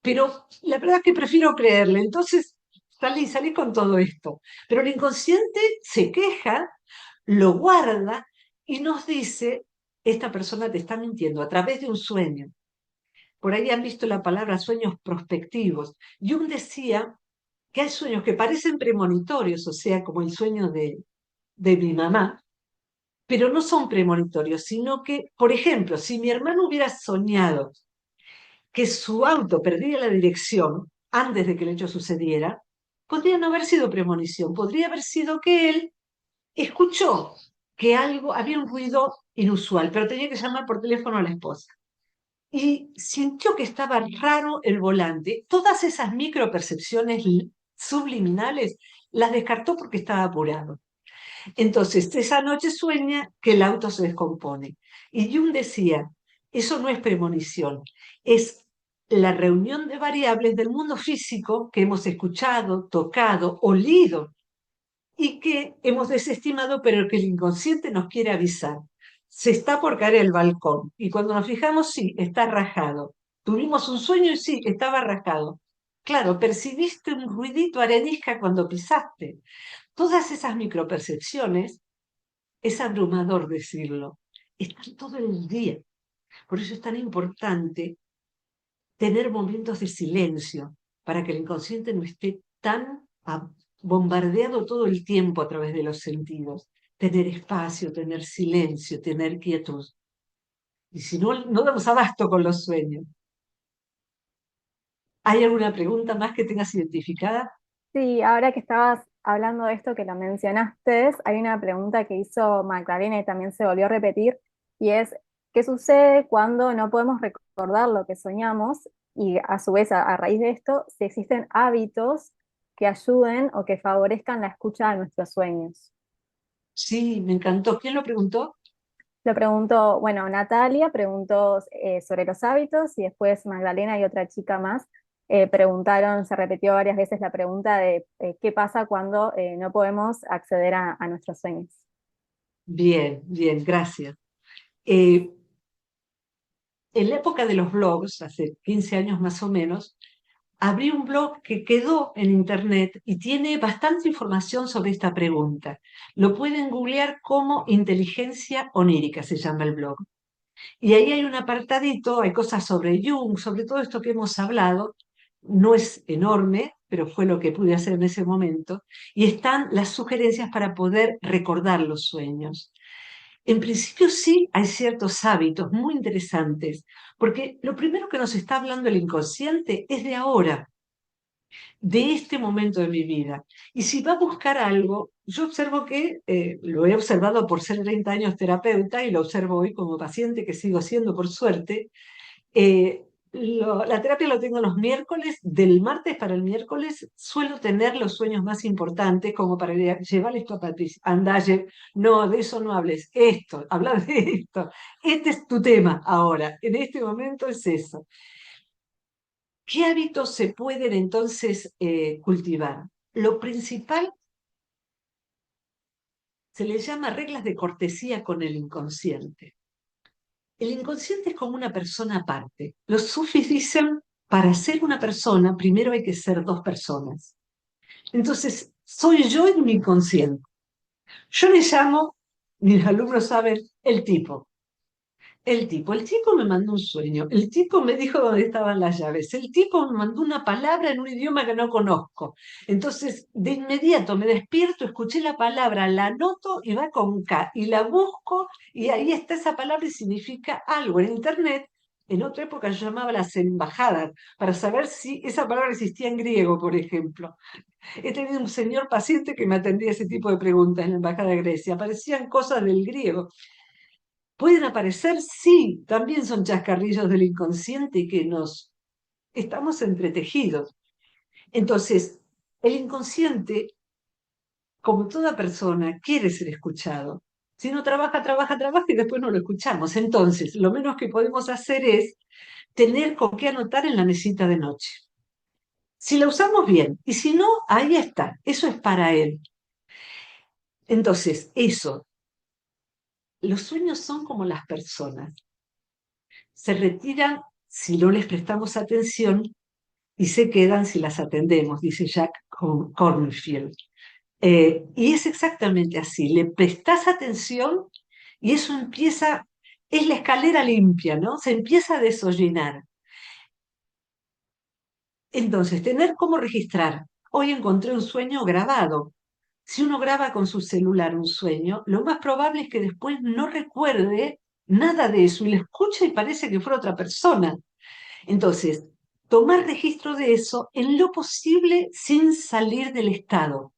Pero la verdad es que prefiero creerle. Entonces salí con todo esto. Pero el inconsciente se queja, lo guarda y nos dice, esta persona te está mintiendo a través de un sueño. Por ahí han visto la palabra sueños prospectivos. Jung decía que hay sueños que parecen premonitorios, o sea, como el sueño de mi mamá, pero no son premonitorios, sino que, por ejemplo, si mi hermano hubiera soñado que su auto perdía la dirección antes de que el hecho sucediera, podría no haber sido premonición, podría haber sido que él escuchó que había un ruido inusual, pero tenía que llamar por teléfono a la esposa. Y sintió que estaba raro el volante. Todas esas micropercepciones subliminales las descartó porque estaba apurado. Entonces, esa noche sueña que el auto se descompone. Y Jung decía, eso no es premonición, es la reunión de variables del mundo físico que hemos escuchado, tocado, olido y que hemos desestimado, pero que el inconsciente nos quiere avisar. Se está por caer el balcón y cuando nos fijamos, sí, está rajado. Tuvimos un sueño y sí, estaba rajado. Claro, percibiste un ruidito arenisca cuando pisaste. Todas esas micropercepciones, es abrumador decirlo, están todo el día. Por eso es tan importante tener momentos de silencio para que el inconsciente no esté tan bombardeado todo el tiempo a través de los sentidos. Tener espacio, tener silencio, tener quietud. Y si no, no damos abasto con los sueños. ¿Hay alguna pregunta más que tengas identificada? Sí, ahora que estabas hablando de esto que lo mencionaste, hay una pregunta que hizo Magdalena y también se volvió a repetir, y es, ¿qué sucede cuando no podemos recordar lo que soñamos? Y a su vez, a raíz de esto, si existen hábitos que ayuden o que favorezcan la escucha de nuestros sueños. Sí, me encantó. ¿Quién lo preguntó? Lo preguntó, bueno, Natalia preguntó sobre los hábitos y después Magdalena y otra chica más preguntaron, se repitió varias veces la pregunta de qué pasa cuando no podemos acceder a nuestros sueños. Bien, bien, gracias. En la época de los blogs, hace 15 años más o menos, abrí un blog que quedó en internet y tiene bastante información sobre esta pregunta. Lo pueden googlear como Inteligencia Onírica, se llama el blog. Y ahí hay un apartadito, hay cosas sobre Jung, sobre todo esto que hemos hablado. No es enorme, pero fue lo que pude hacer en ese momento. Y están las sugerencias para poder recordar los sueños. En principio sí hay ciertos hábitos muy interesantes, porque lo primero que nos está hablando el inconsciente es de ahora, de este momento de mi vida. Y si va a buscar algo, yo observo que lo he observado por ser 30 años terapeuta y lo observo hoy como paciente, que sigo siendo por suerte. La terapia lo tengo los miércoles, del martes para el miércoles suelo tener los sueños más importantes como para llevar esto a Patricia, anda, no, de eso no hables, esto, habla de esto, este es tu tema ahora, en este momento es eso. ¿Qué hábitos se pueden entonces cultivar? Lo principal se le llama reglas de cortesía con el inconsciente. El inconsciente es como una persona aparte. Los sufis dicen, para ser una persona, primero hay que ser dos personas. Entonces, soy yo en mi inconsciente. Yo le llamo, mis alumnos saben, el tipo. El tipo me mandó un sueño, el tipo me dijo dónde estaban las llaves, el tipo me mandó una palabra en un idioma que no conozco. Entonces, de inmediato me despierto, escuché la palabra, la anoto y va con K, y la busco, y ahí está esa palabra y significa algo. En Internet, en otra época yo llamaba las embajadas, para saber si esa palabra existía en griego, por ejemplo. He tenido un señor paciente que me atendía ese tipo de preguntas en la Embajada de Grecia, aparecían cosas del griego. ¿Pueden aparecer? Sí, también son chascarrillos del inconsciente y que nos estamos entretejidos. Entonces, el inconsciente, como toda persona, quiere ser escuchado. Si no trabaja, trabaja, trabaja y después no lo escuchamos. Entonces, lo menos que podemos hacer es tener con qué anotar en la mesita de noche. Si la usamos bien, y si no, ahí está, eso es para él. Entonces, eso, los sueños son como las personas. Se retiran si no les prestamos atención y se quedan si las atendemos, dice Jack Cornfield. Y es exactamente así, le prestás atención y eso empieza, es la escalera limpia, ¿no? Se empieza a desollinar. Entonces, tener cómo registrar. Hoy encontré un sueño grabado. Si uno graba con su celular un sueño, lo más probable es que después no recuerde nada de eso y lo escucha y parece que fuera otra persona. Entonces, tomar registro de eso en lo posible sin salir del estado.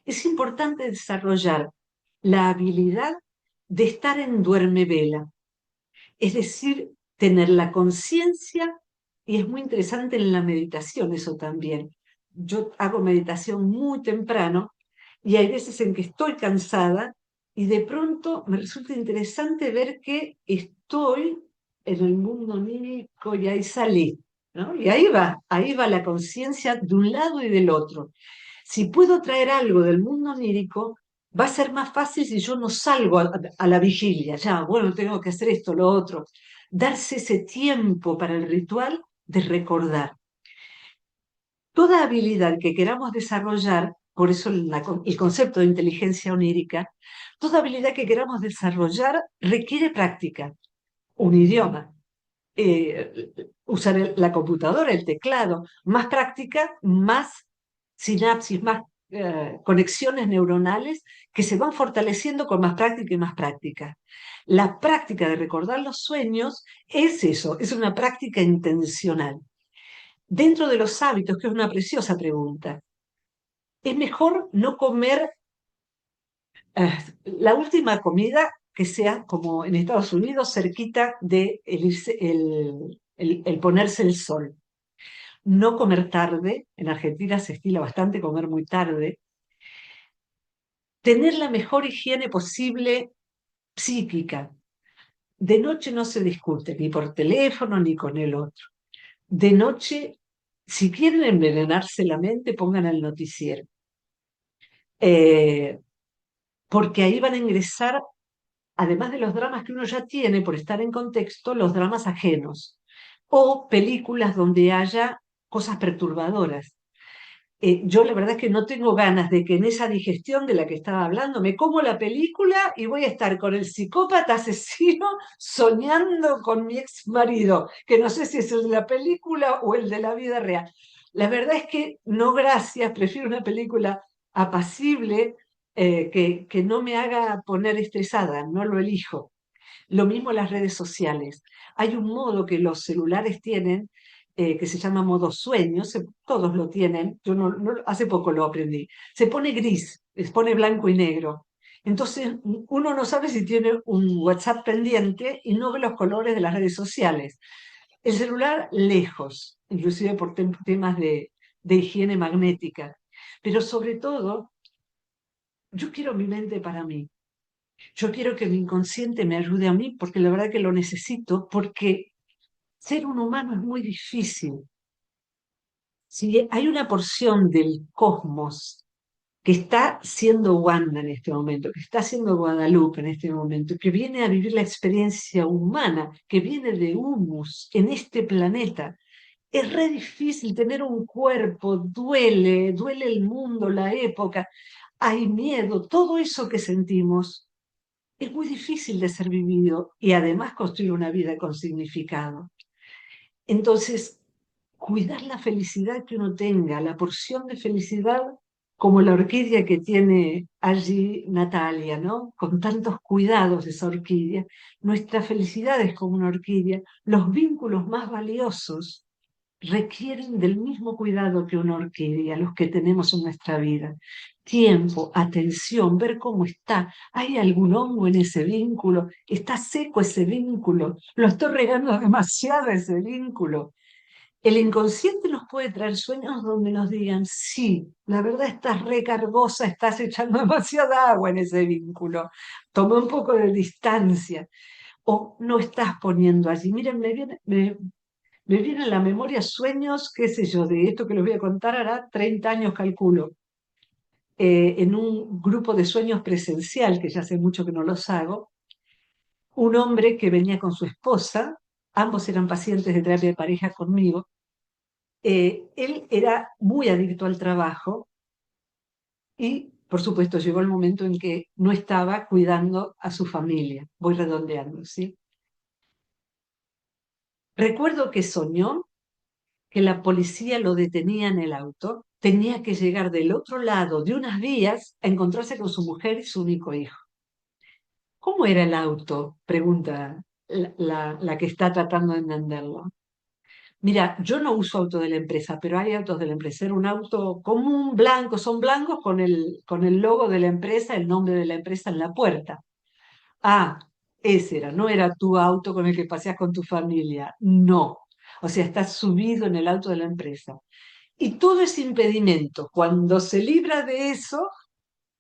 Es importante desarrollar la habilidad de estar en duerme vela, es decir, tener la conciencia, y es muy interesante en la meditación eso también, yo hago meditación muy temprano y hay veces en que estoy cansada y de pronto me resulta interesante ver que estoy en el mundo onírico y ahí salí, ¿no? Y ahí va la conciencia de un lado y del otro. Si puedo traer algo del mundo onírico, va a ser más fácil si yo no salgo a la vigilia, ya, bueno, tengo que hacer esto, lo otro. Darse ese tiempo para el ritual de recordar. Toda habilidad que queramos desarrollar, por eso el concepto de inteligencia onírica, toda habilidad que queramos desarrollar requiere práctica, un idioma, usar la computadora, el teclado, más práctica, más sinapsis, más conexiones neuronales que se van fortaleciendo con más práctica y más práctica. La práctica de recordar los sueños es eso, es una práctica intencional. Dentro de los hábitos, que es una preciosa pregunta, es mejor no comer la última comida que sea, como en Estados Unidos, cerquita de el ponerse el sol. No comer tarde, en Argentina se estila bastante comer muy tarde. Tener la mejor higiene posible psíquica. De noche no se discute, ni por teléfono ni con el otro. De noche, si quieren envenenarse la mente, pongan el noticiero. Porque ahí van a ingresar, además de los dramas que uno ya tiene por estar en contexto, los dramas ajenos o películas donde haya cosas perturbadoras. Yo la verdad es que no tengo ganas de que en esa digestión de la que estaba hablando me como la película y voy a estar con el psicópata asesino soñando con mi ex marido, que no sé si es el de la película o el de la vida real. La verdad es que no, gracias, prefiero una película apacible, que no me haga poner estresada, no lo elijo. Lo mismo las redes sociales. Hay un modo que los celulares tienen, que se llama modo sueño, todos lo tienen, yo hace poco lo aprendí. Se pone gris, se pone blanco y negro. Entonces uno no sabe si tiene un WhatsApp pendiente y no ve los colores de las redes sociales. El celular lejos, inclusive por temas de higiene magnética. Pero sobre todo, yo quiero mi mente para mí. Yo quiero que mi inconsciente me ayude a mí porque la verdad que lo necesito, porque ser un humano es muy difícil. Si hay una porción del cosmos que está siendo Wanda en este momento, que está siendo Guadalupe en este momento, que viene a vivir la experiencia humana, que viene de humus en este planeta, es re difícil tener un cuerpo, duele el mundo, la época, hay miedo, todo eso que sentimos es muy difícil de ser vivido y además construir una vida con significado. Entonces, cuidar la felicidad que uno tenga, la porción de felicidad como la orquídea que tiene allí Natalia, ¿no? Con tantos cuidados de esa orquídea. Nuestra felicidad es como una orquídea. Los vínculos más valiosos requieren del mismo cuidado que una orquídea, los que tenemos en nuestra vida. Tiempo, atención, ver cómo está. ¿Hay algún hongo en ese vínculo? ¿Está seco ese vínculo? ¿Lo estoy regando demasiado ese vínculo? El inconsciente nos puede traer sueños donde nos digan, sí, la verdad estás recargosa, estás echando demasiada agua en ese vínculo. Toma un poco de distancia. O no estás poniendo allí. Miren, me vienen a la memoria sueños, qué sé yo, de esto que les voy a contar hará 30 años, calculo, en un grupo de sueños presencial, que ya hace mucho que no los hago, un hombre que venía con su esposa, ambos eran pacientes de terapia de pareja conmigo, él era muy adicto al trabajo y, por supuesto, llegó el momento en que no estaba cuidando a su familia. Voy redondeando, ¿sí? Recuerdo que soñó que la policía lo detenía en el auto, tenía que llegar del otro lado de unas vías a encontrarse con su mujer y su único hijo. ¿Cómo era el auto? Pregunta la que está tratando de entenderlo. Mira, yo no uso auto de la empresa, pero hay autos de la empresa. Era un auto común, blanco, son blancos con el logo de la empresa, el nombre de la empresa en la puerta. Ah, ese era, no era tu auto con el que paseas con tu familia, no. O sea, estás subido en el auto de la empresa. Y todo ese impedimento, cuando se libra de eso,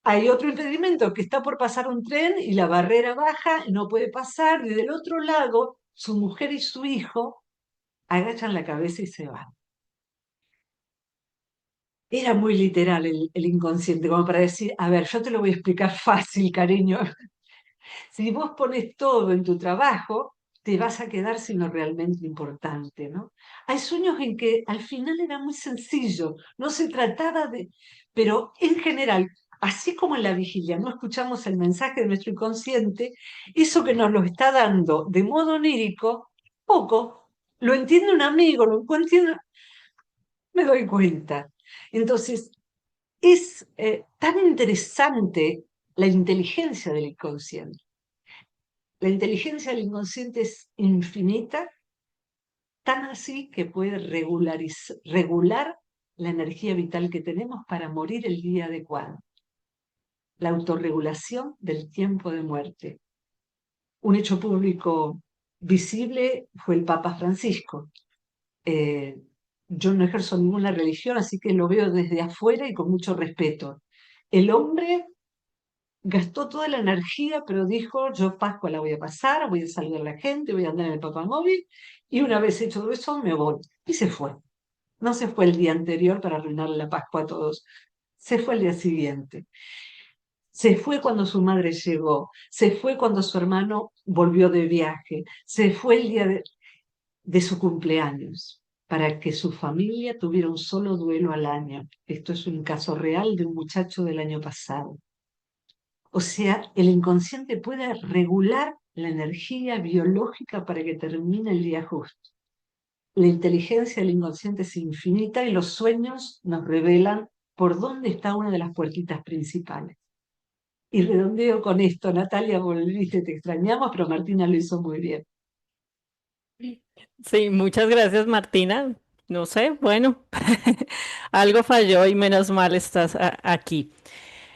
hay otro impedimento, que está por pasar un tren y la barrera baja, no puede pasar, y del otro lado, su mujer y su hijo agachan la cabeza y se van. Era muy literal el inconsciente, como para decir, a ver, yo te lo voy a explicar fácil, cariño. Si vos pones todo en tu trabajo, te vas a quedar sin lo realmente importante, ¿no? Hay sueños en que al final era muy sencillo, no se trataba de... Pero en general, así como en la vigilia no escuchamos el mensaje de nuestro inconsciente, eso que nos lo está dando de modo onírico, poco, lo entiende un amigo, lo entiende, me doy cuenta. Entonces, es tan interesante la inteligencia del inconsciente. La inteligencia del inconsciente es infinita, tan así que puede regular la energía vital que tenemos para morir el día adecuado. La autorregulación del tiempo de muerte. Un hecho público visible fue el Papa Francisco. Yo no ejerzo ninguna religión, así que lo veo desde afuera y con mucho respeto. El hombre gastó toda la energía, pero dijo, yo Pascua la voy a pasar, voy a saludar a la gente, voy a andar en el papamóvil, y una vez hecho todo eso, me voy. Y se fue. No se fue el día anterior para arruinarle la Pascua a todos. Se fue el día siguiente. Se fue cuando su madre llegó. Se fue cuando su hermano volvió de viaje. Se fue el día de su cumpleaños, para que su familia tuviera un solo duelo al año. Esto es un caso real de un muchacho del año pasado. O sea, el inconsciente puede regular la energía biológica para que termine el día justo. La inteligencia del inconsciente es infinita y los sueños nos revelan por dónde está una de las puertitas principales. Y redondeo con esto, Natalia, volviste, te extrañamos, pero Martina lo hizo muy bien. Sí, muchas gracias, Martina. No sé, bueno, algo falló y menos mal estás aquí.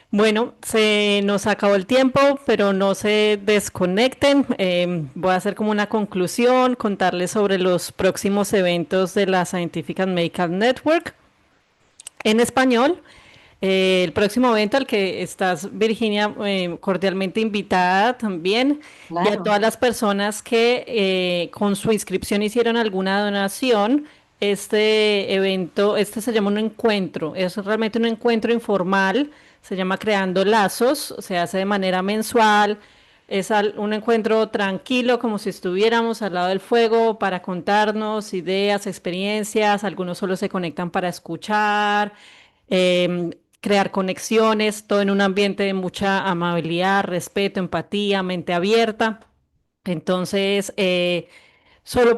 Bueno, se nos acabó el tiempo, pero no se desconecten. Voy a hacer como una conclusión, contarles sobre los próximos eventos de la Scientific and Medical Network en español. El próximo evento al que estás, Virginia, cordialmente invitada también, y a Claro. todas las personas que con su inscripción hicieron alguna donación. Este evento, este se llama un encuentro, es realmente un encuentro informal, se llama Creando Lazos, se hace de manera mensual, es un encuentro tranquilo, como si estuviéramos al lado del fuego para contarnos ideas, experiencias, algunos solo se conectan para escuchar, crear conexiones, todo en un ambiente de mucha amabilidad, respeto, empatía, mente abierta. Entonces, solo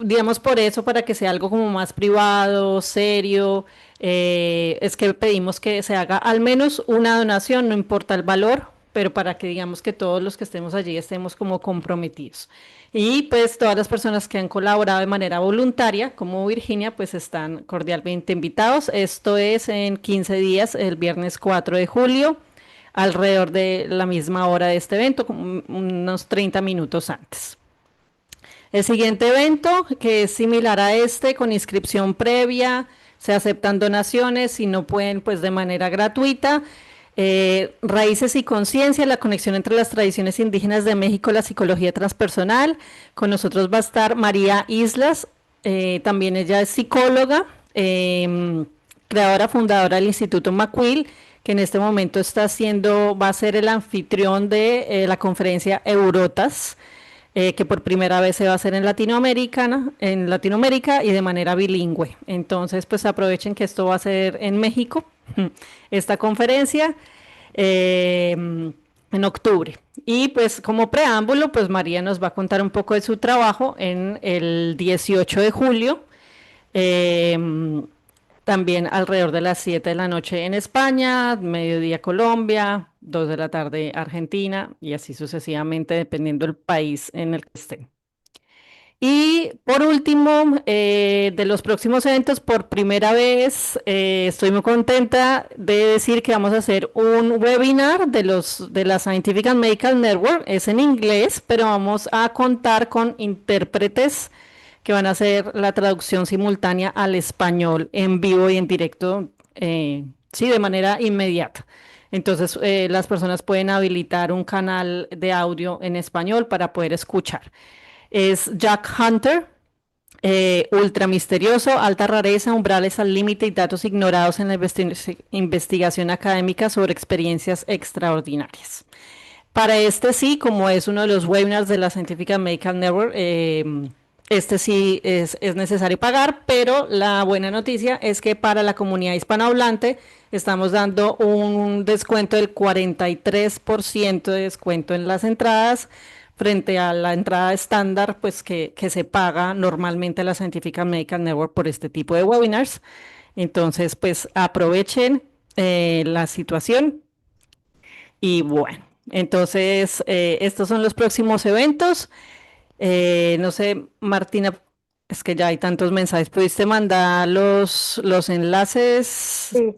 digamos por eso, para que sea algo como más privado, serio, es que pedimos que se haga al menos una donación, no importa el valor, pero para que digamos que todos los que estemos allí estemos como comprometidos. Y pues todas las personas que han colaborado de manera voluntaria, como Virginia, pues están cordialmente invitados. Esto es en 15 días, el viernes 4 de julio, alrededor de la misma hora de este evento, como unos 30 minutos antes. El siguiente evento, que es similar a este, con inscripción previa, se aceptan donaciones y no pueden, pues de manera gratuita. Raíces y conciencia, la conexión entre las tradiciones indígenas de México, la psicología transpersonal. Con nosotros va a estar María Islas, también ella es psicóloga, creadora, fundadora del Instituto Macuil, que en este momento va a ser el anfitrión de la conferencia Eurotas, que por primera vez se va a hacer en Latinoamérica y de manera bilingüe. Entonces, pues aprovechen que esto va a ser en México, esta conferencia, en octubre. Y pues como preámbulo, pues María nos va a contar un poco de su trabajo en el 18 de julio. eh, También alrededor de las 7 de la noche en España, mediodía Colombia, 2 de la tarde Argentina y así sucesivamente dependiendo del país en el que estén. Y por último, de los próximos eventos, por primera vez, estoy muy contenta de decir que vamos a hacer un webinar de la Scientific and Medical Network. Es en inglés, pero vamos a contar con intérpretes que van a hacer la traducción simultánea al español en vivo y en directo, sí, de manera inmediata. Entonces, las personas pueden habilitar un canal de audio en español para poder escuchar. Es Jack Hunter, ultra misterioso, alta rareza, umbrales al límite y datos ignorados en la investigación académica sobre experiencias extraordinarias. Para este sí, como es uno de los webinars de la Scientific Medical Network, este sí es necesario pagar, pero la buena noticia es que para la comunidad hispanohablante estamos dando un descuento del 43% de descuento en las entradas frente a la entrada estándar, pues que se paga normalmente a la Scientific Medical Network por este tipo de webinars. Entonces, pues aprovechen la situación y bueno, entonces estos son los próximos eventos. No sé, Martina, es que ya hay tantos mensajes. ¿Pudiste mandar los enlaces? Sí,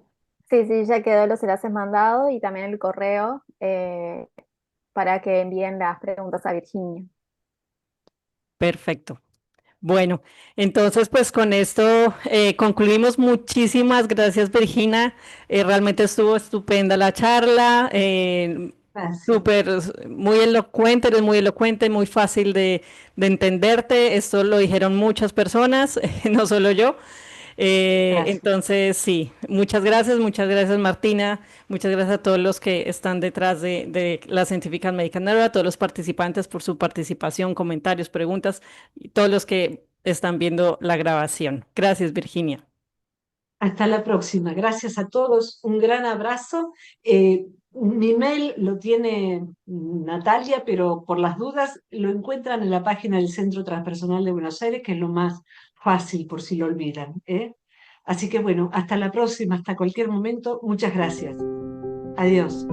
sí, sí, ya quedó los enlaces mandados y también el correo para que envíen las preguntas a Virginia. Perfecto. Bueno, entonces pues con esto concluimos. Muchísimas gracias, Virginia. Realmente estuvo estupenda la charla. Gracias. Súper, muy elocuente, eres muy elocuente, muy fácil de entenderte. Esto lo dijeron muchas personas, no solo yo. Gracias. Entonces, sí, muchas gracias Martina, muchas gracias a todos los que están detrás de la Científica Medical Network, a todos los participantes por su participación, comentarios, preguntas, y todos los que están viendo la grabación. Gracias, Virginia. Hasta la próxima. Gracias a todos. Un gran abrazo. Mi mail lo tiene Natalia, pero por las dudas lo encuentran en la página del Centro Transpersonal de Buenos Aires, que es lo más fácil por si lo olvidan, ¿eh? Así que bueno, hasta la próxima, hasta cualquier momento. Muchas gracias. Adiós.